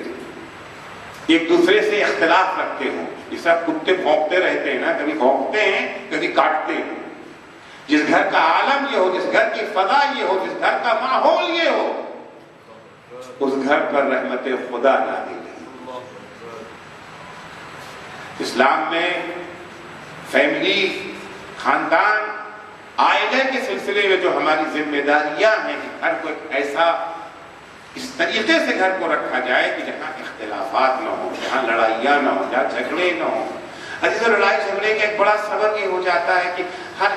ایک دوسرے سے اختلاف رکھتے ہوں، جیسا کتے بھونکتے رہتے ہیں نا، کبھی بھونکتے ہیں کبھی کاٹتے ہیں، جس گھر کا عالم یہ ہو، جس گھر کی فضا یہ ہو، جس گھر کا ماحول یہ ہو، اس گھر پر رحمت خدا نازل ہے۔ اسلام میں فیملی، خاندان، عائلہ کے سلسلے میں جو ہماری ذمہ داریاں ہیں، گھر کو ایک ایسا اس طریقے سے گھر کو رکھا جائے کہ جہاں اختلافات نہ ہوں، جہاں لڑائیاں نہ ہوں، جہاں جھگڑے نہ ہوں۔ عزیزو، لڑائی جھگڑے کا ایک بڑا سبب یہ ہو جاتا ہے کہ ہر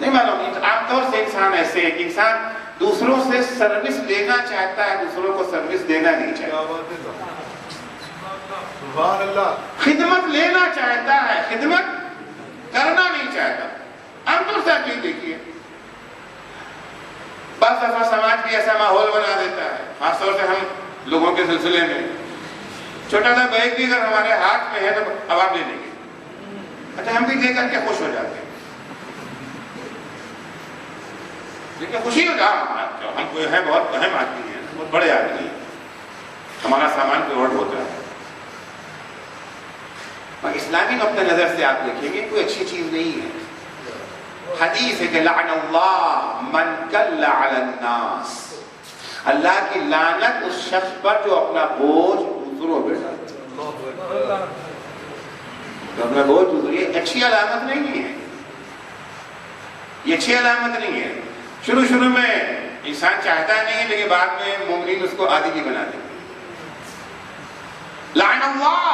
نہیں معلوم، عام طور سے انسان ایسے ہے کہ انسان دوسروں سے سروس لینا چاہتا ہے، دوسروں کو سروس دینا نہیں چاہتا۔ سبحان اللہ۔ خدمت لینا چاہتا ہے، خدمت کرنا نہیں چاہتا۔ عام طور سے آپ یہ دیکھیے، بعض دفعہ سماج بھی ایسا ماحول بنا دیتا ہے، خاص طور سے ہم لوگوں کے سلسلے میں، چھوٹا سا بیگ بھی اگر ہمارے ہاتھ میں ہے تو اب آپ لے لیں گے، اچھا ہم بھی دے کر کے خوش ہو جاتے ہیں۔ لیکن خوشی ہو جائے ہم کوئی ہیں بہت اہم آدمی ہیں, بہت بڑے آدمی ہیں, ہمارا سامان پہ آرڈر ہوتا ہے. اور اسلامی نقطہ نظر سے آپ دیکھیں گے کوئی اچھی چیز نہیں ہے. حدیث ہے کہ لعن اللہ من کل علی الناس, اللہ کی لعنت اس شخص پر جو اپنا بوجھ دوسروں پہ ڈالتا ہے. تو اپنا بوجھ دوسروں, یہ اچھی علامت نہیں ہے, یہ اچھی علامت نہیں ہے. شروع میں انسان چاہتا نہیں ہے, لیکن بعد میں مومنین اس کو عادی بنا دیتے. لعن اللہ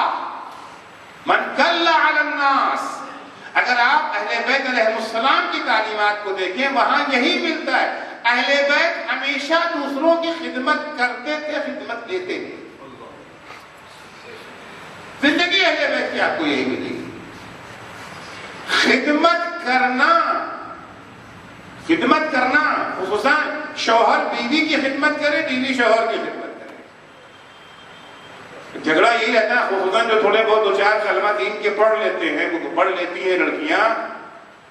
من کل علی الناس. اگر آپ اہل بیت علیہ السلام کی تعلیمات کو دیکھیں وہاں یہی ملتا ہے. اہل بیت ہمیشہ دوسروں کی خدمت کرتے تھے, خدمت لیتے تھے. زندگی اہل بیت کی آپ کو یہی ملے گی. خدمت کرنا خصوصاً شوہر بیوی کی خدمت کرے, بیوی شوہر کی خدمت کرے. جھگڑا یہی رہتا ہے خصوصاً جو تھوڑے بہت 2-4 کلمہ دین کے پڑھ لیتے ہیں, وہ پڑھ لیتی ہیں لڑکیاں,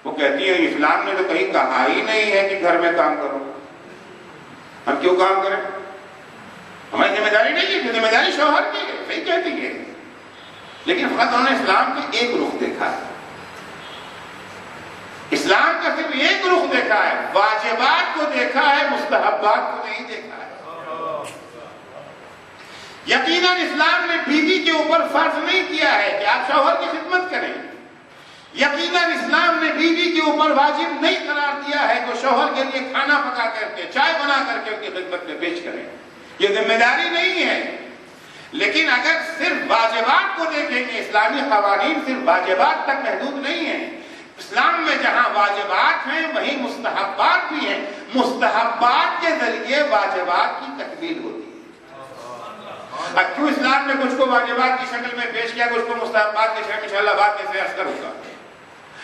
وہ کہتی ہیں اسلام نے تو کہیں کہا ہی نہیں ہے کہ گھر میں کام کرو, ہم کیوں کام کریں, ہماری ذمہ داری نہیں ہے. ذمہ داری شوہر کی ہے, صحیح کہتی ہے. لیکن فقط انہوں نے اسلام کے ایک رخ دیکھا ہے. اسلام کا صرف ایک رخ دیکھا ہے, واجبات کو دیکھا ہے, مستحبات کو نہیں دیکھا ہے. یقیناً اسلام نے بیوی کے اوپر فرض نہیں کیا ہے کہ آپ شوہر کی خدمت کریں. یقیناً اسلام نے بیوی کے اوپر واجب نہیں قرار دیا ہے کہ شوہر کے لیے کھانا پکا کر کے, چائے بنا کر کے ان کی خدمت میں پیش کریں. یہ ذمہ داری نہیں ہے. لیکن اگر صرف واجبات کو دیکھیں گے, اسلامی قوانین صرف واجبات تک محدود نہیں ہیں. اسلام میں جہاں واجبات ہیں وہیں مستحبات بھی ہیں. مستحبات کے ذریعے واجبات کی تکمیل ہوتی ہے. اب کیوں اسلام نے کچھ کو واجبات کی شکل میں پیش کیا, کچھ کو مستحبات کی شکل میں, انشاءاللہ بعد میں سے عرض ہوگا.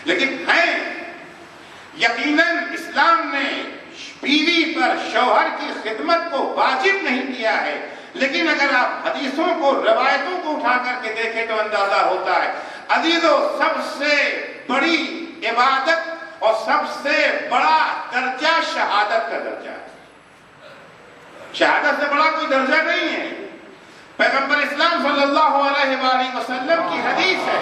لیکن ہیں یقیناً اسلام نے بیوی پر شوہر کی خدمت کو واجب نہیں کیا ہے. لیکن اگر آپ حدیثوں کو, روایتوں کو اٹھا کر کے دیکھیں تو اندازہ ہوتا ہے. عزیزو, سب سے بڑی عبادت اور سب سے بڑا درجہ شہادت کا درجہ ہے. شہادت سے بڑا کوئی درجہ نہیں ہے. پیغمبر اسلام صلی اللہ علیہ وآلہ وسلم کی حدیث ہے,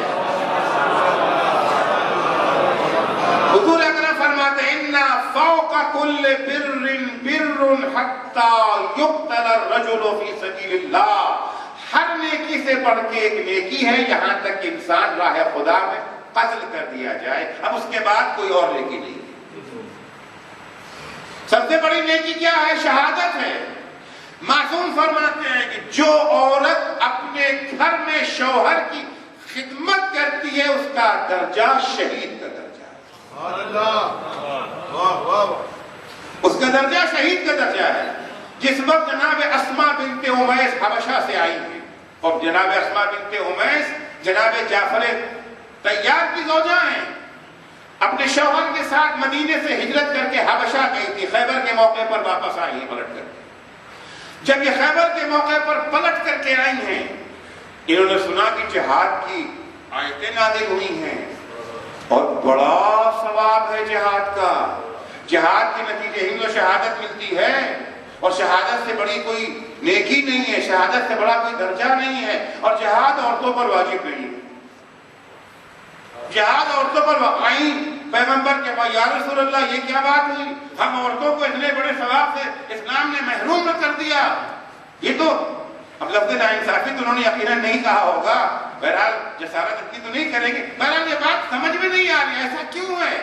حضور اکرم فرماتے ہیں اِنَّا فَوْقَ كُلِّ بِرٍ بِرٌ حَتَّى يُقْتَلَ الرَّجُلُ فِي سَبِيلِ اللَّهِ. ہر نیکی سے بڑھ کے ایک نیکی ہے یہاں تک کہ انسان راہ خدا میں قتل کر دیا جائے. اب اس کے بعد کوئی اور نیکی نہیں. سب سے بڑی نیکی کیا ہے؟ شہادت ہے. معصوم فرماتے ہیں کہ جو عورت اپنے گھر میں شوہر کی خدمت کرتی ہے اس کا درجہ شہید کا درجہ ہے. اس کا درجہ شہید کا درجہ ہے. جس وقت جناب اسماء بنت امیس حبشہ سے آئی ہیں, اور جناب اسماء بنت امیس جناب جعفر طیار کی زوجہ ہیں, اپنے شوہر کے ساتھ مدینے سے ہجرت کر کے حبشہ گئی تھی. خیبر کے موقع پر واپس آئی ہیں پلٹ کر. جب یہ خیبر کے موقع پر پلٹ کر کے آئی ہیں, انہوں نے سنا کہ جہاد کی آیتیں نازل ہوئی ہیں اور بڑا ثواب ہے جہاد کا. جہاد کے نتیجے ہی تو شہادت ملتی ہے, اور شہادت سے بڑی کوئی نیکی نہیں ہے, شہادت سے بڑا کوئی درجہ نہیں ہے. اور جہاد عورتوں پر واجب نہیں ہے. جہاد عورتوں پر آئی پیغمبر کے پاس, یا رسول اللہ یہ کیا بات ہوئی, ہم عورتوں کو اتنے بڑے ثواب سے اسلام نے محروم نہ کر دیا. یہ تو اب لفظ ناانصافی تو انہوں نے یقیناً نہیں کہا ہوگا, بہرحال جسارت اتنی تو نہیں کریں گے. بہرحال یہ بات سمجھ میں نہیں آ رہی, ایسا کیوں ہے؟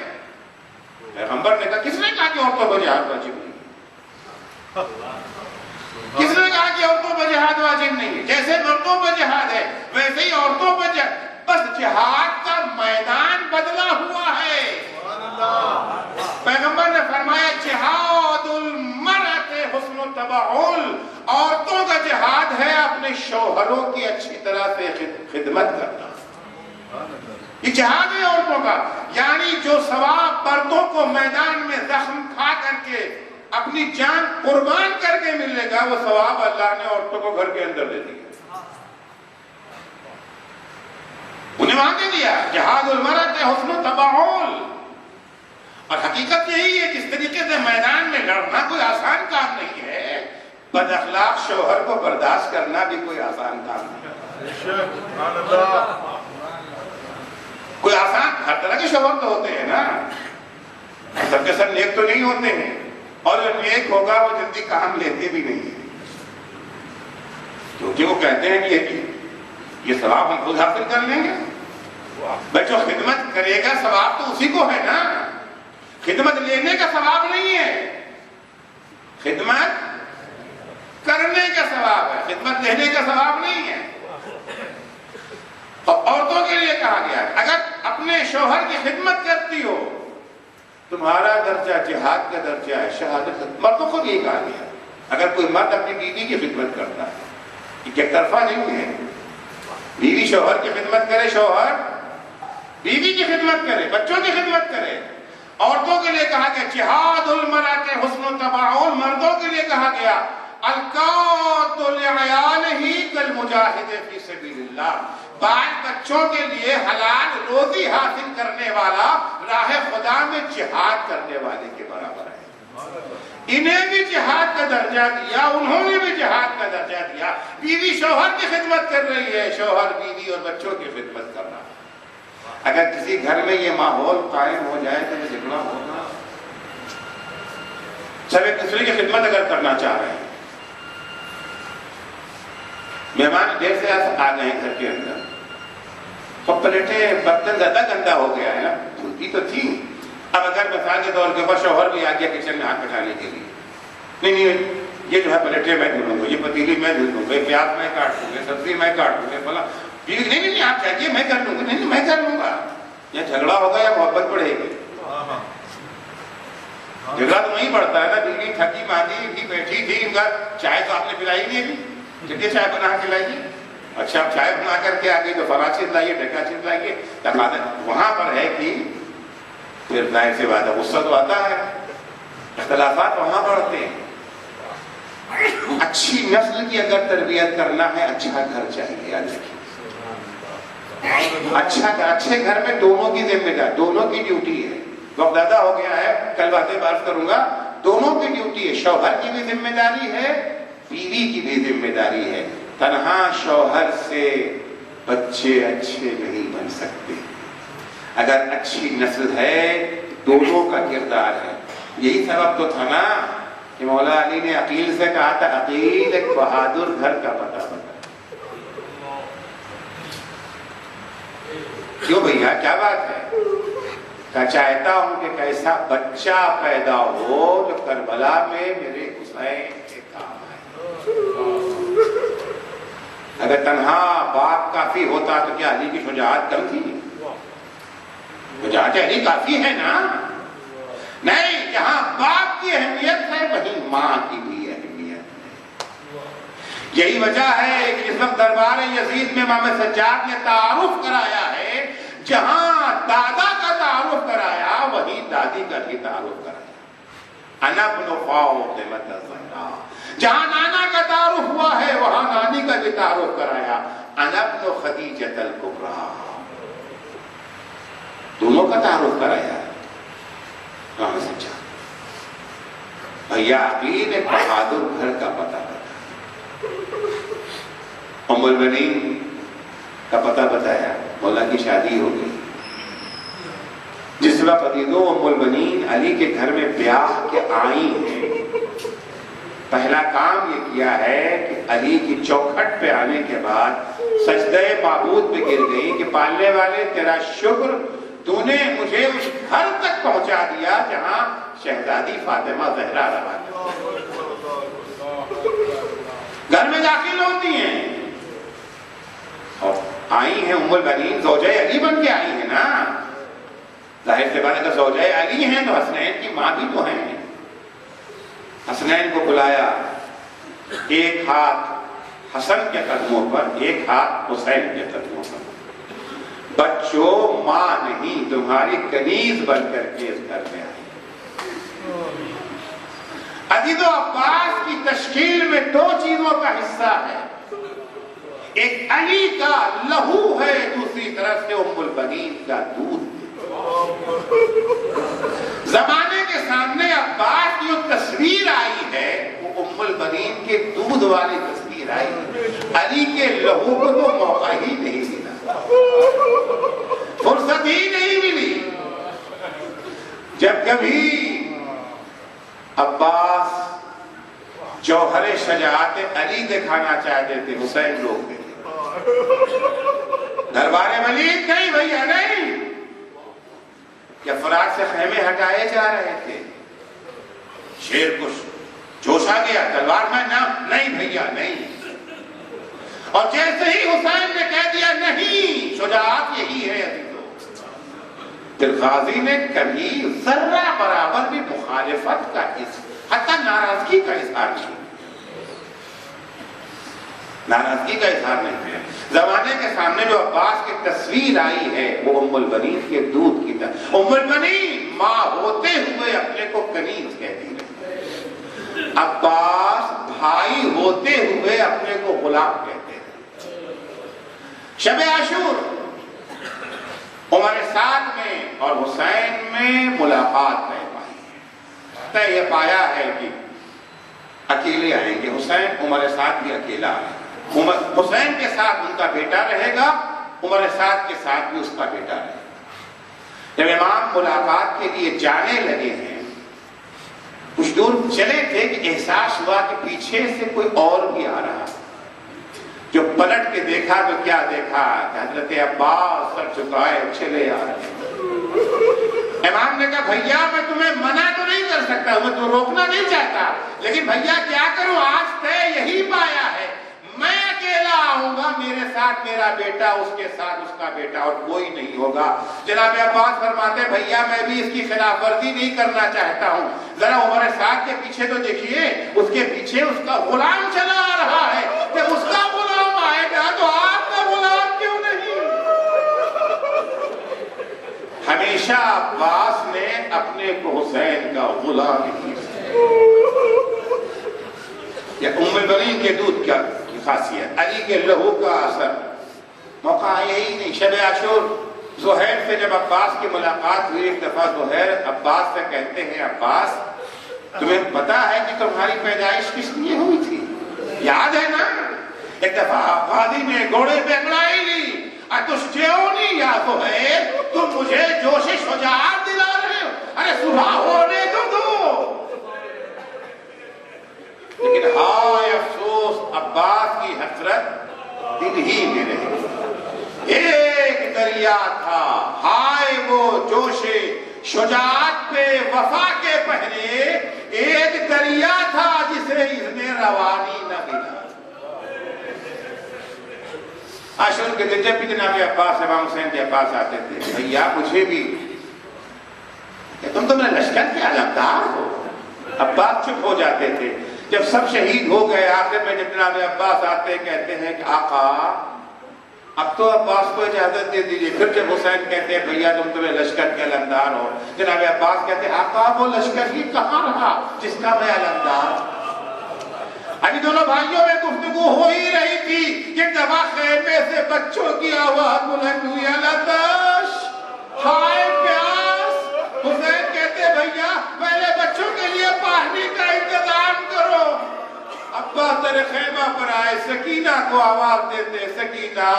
پیغمبر نے کہا, کس نے کہا کہ عورتوں پر جہاد واجب نہیں؟ کس نے کہا کہ عورتوں پر جہاد واجب نہیں ہے؟ جیسے مردوں پر جہاد ہے ویسے ہی عورتوں پر جہاد, بس جہاد کا میدان بدلا ہوا ہے. پیغمبر نے فرمایا جہاد المرأۃ حسن التبعل, عورتوں کا جہاد ہے اپنے شوہروں کی اچھی طرح سے خدمت کرنا. یہ جہاد ہے عورتوں کا. یعنی جو ثواب مردوں کو میدان میں زخم کھا کر کے اپنی جان قربان کر کے ملے گا, وہ ثواب اللہ نے عورتوں کو گھر کے اندر دے دیا, انہیں وہاں دے دیا. جہاد المرأۃ حسن التبعل. اور حقیقت یہی ہے جس طریقے سے میدان میں لڑنا کوئی آسان کام نہیں ہے، بد اخلاق شوہر کو برداشت کرنا بھی کوئی آسان کام نہیں ہے۔ کوئی آسان، ہر طرح کے شوہر تو ہوتے ہیں نا، سب کے سب نیک تو نہیں ہوتے ہیں، اور جو نیک ہوگا وہ جلدی کام لیتے بھی نہیں ہیں، کیونکہ وہ کہتے ہیں کہ یہ ثواب ہم خود حاصل کر لیں گے۔ بھائی جو خدمت کرے گا ثواب تو اسی کو ہے نا، خدمت لینے کا ثواب نہیں ہے، خدمت کرنے کا ثواب ہے، خدمت لینے کا ثواب نہیں ہے۔ اور عورتوں کے لیے کہا گیا ہے اگر اپنے شوہر کی خدمت کرتی ہو تمہارا درجہ جہاد کا درجہ ہے، شہادت۔ مردوں کو یہ کہا گیا اگر کوئی مرد اپنی بیوی کی خدمت کرتا ہے، یہ ایک طرفہ نہیں ہے، بیوی شوہر کی خدمت کرے، شوہر بیوی کی خدمت کرے، بچوں کی خدمت کرے۔ عورتوں کے لیے کہا گیا جہاد المرأۃ حسن التباعل، مردوں کے لیے کہا گیا القات لعیالہ کالمجاہد فی سبیل اللہ، بال بچوں کے لیے حلال روزی حاصل کرنے والا راہ خدا میں جہاد کرنے والے کے برابر ہے۔ انہیں بھی جہاد کا درجہ دیا، انہوں نے بھی جہاد کا درجہ دیا۔ بیوی شوہر کی خدمت کر رہی ہے، شوہر بیوی اور بچوں کی خدمت کر رہا ہے۔ اگر کسی گھر میں یہ ماحول قائم ہو جائے تو یہ جھگڑا ہوگا۔ سب ایک دوسرے کی خدمت اگر کرنا چاہ رہے ہیں، مہمان دیر سے آ گئے گھر کے اندر، تو پلیٹیں برتن زیادہ گندا ہو گیا ہے نا، دھلتی تو تھی، اب اگر مثال کے طور کے اوپر شوہر بھی آ گیا کچن میں ہاتھ بٹانے کے لیے، نہیں یہ جو ہے پلیٹیں میں دھلوں گا، یہ پتیلی میں دھل دوں گا، پیاز میں کاٹ دوں گا، سبزی میں کاٹ دوں گا، بولا نہیں آپ چاہیے میں کر لوں گا، نہیں میں کر لوں گا۔ یا جھگڑا ہوگا یا محبت بڑھے گی؟ جھگڑا تو نہیں بڑھتا ہے نا۔ بیوی تھکی ماندی بھی بیٹھی تھی، ان کا چائے تو آپ نے پلائی نہیں ابھی، جتنی چائے بنا کے لائیے، اچھا آپ چائے بنا کر کے آگے تو فلاں چیز لائیے، ڈھکا چیز لائیے، وہاں پر ہے کہ پھر ظاہر سی بات ہے غصہ تو آتا ہے، اختلافات وہاں بڑھتے ہیں۔ اچھی نسل کی اگر تربیت کرنا ہے اچھا گھر چاہیے، یاد رکھیے، اچھے گھر میں دونوں کی ذمہ داری، دونوں کی ڈیوٹی ہے۔ وقت زیادہ ہو گیا ہے، کل باتیں بات کروں گا، دونوں کی ڈیوٹی ہے، شوہر کی بھی ذمہ داری ہے، بیوی کی بھی ذمہ داری ہے۔ تنہا شوہر سے بچے اچھے نہیں بن سکتے، اگر اچھی نسل ہے دونوں کا کردار ہے۔ یہی سبب تو تھا نا کہ مولا علی نے عقیل سے کہا تھا عقیل ایک بہادر گھر کا پتہ بتا۔ کیوں بھیا کیا بات ہے؟ کہ چاہتا ہوں کہ کیسا بچہ پیدا ہو جو کربلا میں میرے حسین کے کام آئے۔ اگر تنہا باپ کافی ہوتا تو کیا علی کی شجاعت کم تھی؟ شجاعت علی کافی ہے نا؟ نہیں، جہاں باپ کی اہمیت ہے وہیں ماں کی بھی اہمیت ہے۔ یہی وجہ ہے کہ جس وقت دربار یزید میں امام سجاد نے تعارف کرایا ہے، جہاں دادا کا تعارف کرایا وہیں دادی کا بھی تعارف کرایا۔ انا ابن فاطمہ الزہرا، جہاں نانا کا تعارف ہوا ہے وہاں نانی کا بھی تعارف کرایا۔ انا ابن خدیجہ الکبریٰ، دونوں کا تعارف کرایا۔ کہاں سچا بھیا عقیل ایک بہادر گھر کا پتہ بتا، ام البنین کا پتہ بتایا، مولا کی شادی ہو گئی۔ جس وقت یہ دو ام البنین علی کے گھر میں بیاہ کے آئی ہیں، پہلا کام یہ کیا ہے کہ علی کی چوکھٹ پہ آنے کے بعد سجدہ معبود پہ گر گئی کہ پالنے والے تیرا شکر، تو نے مجھے اس گھر تک پہنچا دیا جہاں شہزادی فاطمہ زہرا رہا کرتی، گھر میں داخل ہوتی ہیں اور آئی ہیں ام البنین، زوجہ علی بن کے آئی ہیں نا، ظاہر سے بات ہے کہ زوجہ علی ہیں تو حسنین کی ماں بھی تو ہیں۔ حسنین کو بلایا، ایک ہاتھ حسن کے قدموں پر، ایک ہاتھ حسین کے قدموں پر، بچوں ماں نہیں تمہاری کنیز بن کر کے اس گھر میں آئی۔ عزیز و عباس کی تشکیل میں دو چیزوں کا حصہ ہے، ایک علی کا لہو ہے، دوسری طرف سے ام البنین کا دودھ۔ زمانے کے سامنے عباس کی تصویر والی تصویر آئی، علی کے لہو کو تو موقع ہی نہیں ملا، فرصت ہی نہیں ملی۔ جب کبھی عباس جوہر شجاعت علی دکھانا چاہتے تھے، حسین روکتے تھے، دربار ولید نہیں بھیا نہیں، کیا فرات سے خیمے ہٹائے جا رہے تھے، شیر کو جوش آ گیا، تلوار میں نہ، نہیں بھیا نہیں، اور جیسے ہی حسین نے کہہ دیا نہیں، شجاعت یہی ہے عزیزو، پھر غازی نے کبھی ذرہ برابر بھی مخالفت کا حتی ناراضگی کا اظہار نہیں، ناراضگی کا اظہار نہیں کیا۔ زمانے کے سامنے جو عباس کی تصویر آئی ہے وہ ام البنین کے دودھ کی طرح، ام البنین ماں ہوتے ہوئے اپنے کو کنیز کہتی ہے، عباس بھائی ہوتے ہوئے اپنے کو غلام کہتے ہیں۔ شب عاشور عمر سعد میں اور حسین میں ملاقات طے پائی، طے یہ پایا ہے کہ اکیلے آئیں گے، حسین عمر سعد بھی اکیلا آئے، حسین کے ساتھ ان کا بیٹا رہے گا، عمر سعد کے ساتھ بھی اس کا بیٹا رہے گا۔ جب امام ملاقات کے لیے جانے لگے ہیں، کچھ دور چلے تھے کہ احساس ہوا کہ پیچھے سے کوئی اور بھی آ رہا، جو پلٹ کے دیکھا تو کیا دیکھا کہ حضرت عباس سر جھکائے چلے آ رہے ہیں۔ امام نے کہا بھیا میں تمہیں منع تو نہیں کر سکتا، میں تو روکنا نہیں چاہتا، لیکن بھیا کیا کروں، آج طے یہی پایا ہے، میں اکیلا آؤں گا، میرے ساتھ میرا بیٹا، اس کے ساتھ اس کا بیٹا، اور کوئی نہیں ہوگا۔ جناب عباس فرماتے بھیا میں بھی اس کی خلاف ورزی نہیں کرنا چاہتا ہوں، ذرا عمر سعد کے پیچھے تو دیکھیے، اس کے پیچھے اس کا غلام چلا آ رہا ہے، جب اس کا غلام آئے گا تو آپ کا غلام کیوں نہیں؟ ہمیشہ عباس نے اپنے کو حسین کا غلام ہی یا ام البنین کے دودھ کیا خاصیت، علی کے لہو کا اثر، موقع یہی نہیں۔ شب عاشور زہیر سے جب عباس کی ملاقات ہوئی، ایک دفعہ زہیر عباس سے کہتے ہیں عباس تمہیں پتا ہے کہ تمہاری پیدائش کس لیے ہوئی تھی، یاد ہے نا؟ ایک دفعہ غازی نے گھوڑے پہ اکڑائی لی، اتشجعونی یا زہیر، تم مجھے جوش شجاعت دلا رہے ہو، ارے صبح ہونے تو دو۔ لیکن ہائے افسوس عباس کی حسرت دل ہی میں رہی، ایک دریا تھا، ہائے وہ جوش شجاعت پہ وفا کے پہلے ایک دریا تھا جسے اذن روانی نہ ملا۔ عاشور کے دن جب بھی جناب عباس امام حسین کے پاس آتے تھے، بھیا مجھے بھی کہ تم تو میرے لشکر کے علمدار ہو، عباس چپ ہو جاتے تھے۔ جب سب شہید ہو گئے، آخر میں جب جناب عباس آتے کہتے ہیں کہ آقا اب تو عباس کو اجازت دے دیجئے۔ پھر جب حسین کہتے ہیں بھیا تم تو میرے لشکر کے علمدار ہو، جناب عباس کہتے ہیں آقا وہ لشکر ہی کہاں رہا جس کا میں علمدار۔ ابھی دونوں بھائیوں میں گفتگو ہو ہی رہی تھی کہ دبا خیمے سے بچوں کی آواز بلند ہوئی، الاتش، ہائے پیاس۔ حسین کہتے بھیا پہلے بچوں کے لیے پانی کا انتظام کرو۔ عباس تیرے خیمہ پر آئے، سکینہ کو آواز دیتے، سکینہ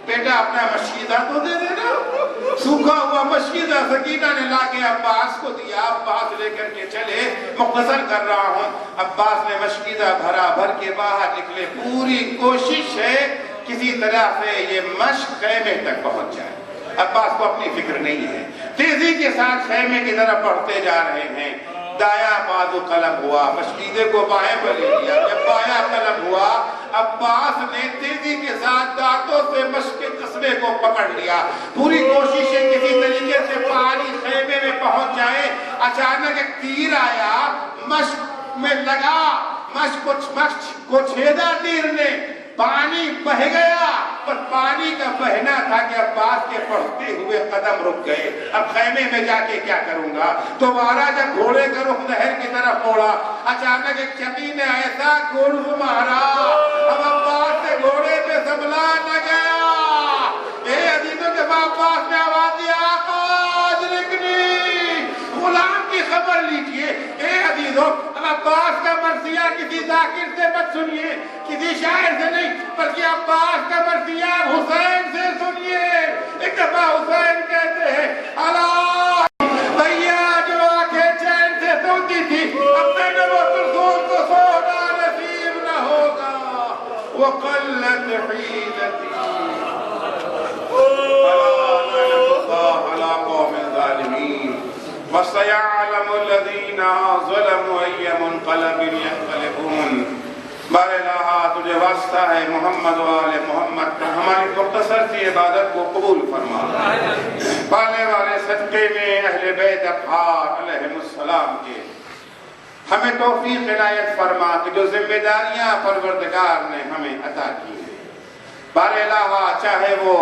بیٹا اپنا مشکیزہ تو دے دینا۔ سوکھا ہوا مشکیزہ سکینہ نے لا کے عباس کو دیا، عباس لے کر کے چلے، مختصر کر رہا ہوں، عباس نے مشکیزہ بھرا بھر کے باہر نکلے، پوری کوشش ہے کسی طرح سے یہ مشک خیمے تک پہنچ جائے۔ عباس کو اپنی فکر نہیں ہے، تیزی کے ساتھ خیمے کی طرف بڑھتے جا رہے ہیں۔ دایا بازو قلم ہوا، مشکیزے کو بائیں پر لے لیا، جب بایا قلم ہوا عباس نے تیزی کے ساتھ دانتوں سے مشک کے قصبے کو پکڑ لیا، پوری کوشش ہے کسی طریقے سے پانی خیمے میں پہنچ جائے۔ اچانک ایک تیر آیا، مشک میں لگا، مشک کو چھیدا تیر نے، پانی بہ گیا، پر پانی کا بہنا تھا کہ عباس کے بڑھتے ہوئے قدم رک گئے۔ اب خیمے میں جا کے کیا کروں گا؟ دوبارہ جب گھوڑے کا رخ نہر کی طرف موڑا، اچانک ایک چکی نے ایسا گرز مارا، اب عباس سے گھوڑے پہ سنبھلا نہ گیا۔ اے عزیزوں کے عباس نے آواز دیا، آقا ادرکنی، غلام کی خبر لیجئے۔ اے عزیزوں اب عباس کا مرثیہ کسی کسی ذاکر سے مت سنیے، کسی شاعر سے نہیں، بلکہ عباس کا مرثیہ حسین سے سنیے۔ ایک دفعہ حسین کہتے ہیں اللہ بھیا جو آنکھیں چین سے سوتی تھی، اپنے نبو ترسول کو سونا نصیب نہ ہوگا۔ وقلت حیلتی على قوم الظالمين وسيعلم الذين ظلموا أي منقلب ينقلبون۔ بار الہ تجھے واسطہ ہے محمد و آل محمد کا، ہماری مختصر سی عبادت کو قبول فرما۔ پانے والے صدقے میں اہل بیت اطہار علیہم السلام کے ہمیں توفیق عنایت فرما کہ جو ذمہ داریاں پروردگار نے ہمیں عطا کی ہیں، بار الہ چاہے وہ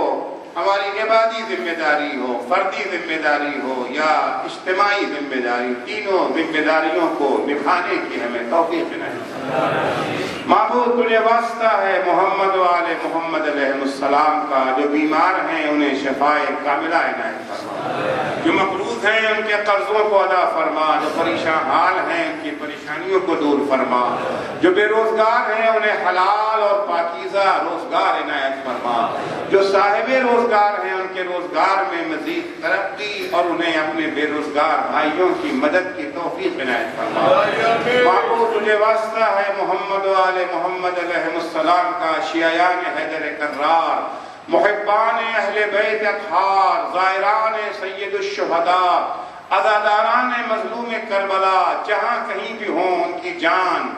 ہماری عبادی ذمہ داری ہو، فردی ذمہ داری ہو یا اجتماعی ذمہ داری، تینوں ذمہ داریوں کو نبھانے کی ہمیں توفیق عنایت۔ معبود تجھے واسطہ ہے محمد و آل محمد علیہ السلام کا، جو بیمار ہیں انہیں شفائے کاملہ عنایت فرما، جو مقروض ہیں ان کے قرضوں کو ادا فرما، جو پریشان حال ہیں ان کی پریشانیوں کو دور فرما، جو بے روزگار ہیں انہیں حلال اور پاکیزہ روزگار عنایت فرما، جو صاحب روزگار ہیں ان کے روزگار میں مزید ترقی اور انہیں اپنے بے روزگار بھائیوں کی مدد کی توفیق عنایت فرما۔ معبود تجھے واسطہ ہے محمد و آل محمد علیہ السلام کا، شیعیان حیدر کرار، محبان اہل بیت اطہار، زائران سید الشہداء، عزاداران مظلوم کربلا، جہاں کہیں بھی ہوں ان کی جان،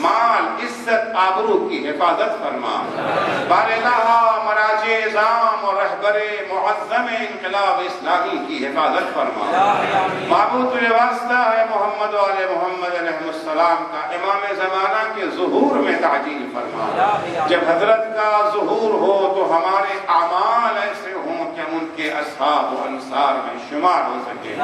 مال، عزت، آبرو کی حفاظت فرما۔ بار الہ مراجع اعظام اور رہبر معظم انقلاب اسلامی کی حفاظت فرما۔ معبود تجھے واسطہ ہے محمد و آل محمد علیہ السلام کا، امام زمانہ کے ظہور میں تعجیل فرما۔ جب حضرت کا ظہور ہو تو ہمارے اعمال ایسے ہوں کہ ہم ان کے اصحاب و انصار میں شمار ہو سکے۔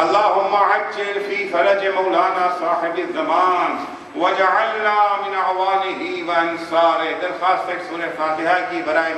اللہم عجل فی فرج مولانا صاحب الزمان وجعلنا من اعوانہ و انصارہ۔ درخواست ایک سورہ فاتحہ کی برائے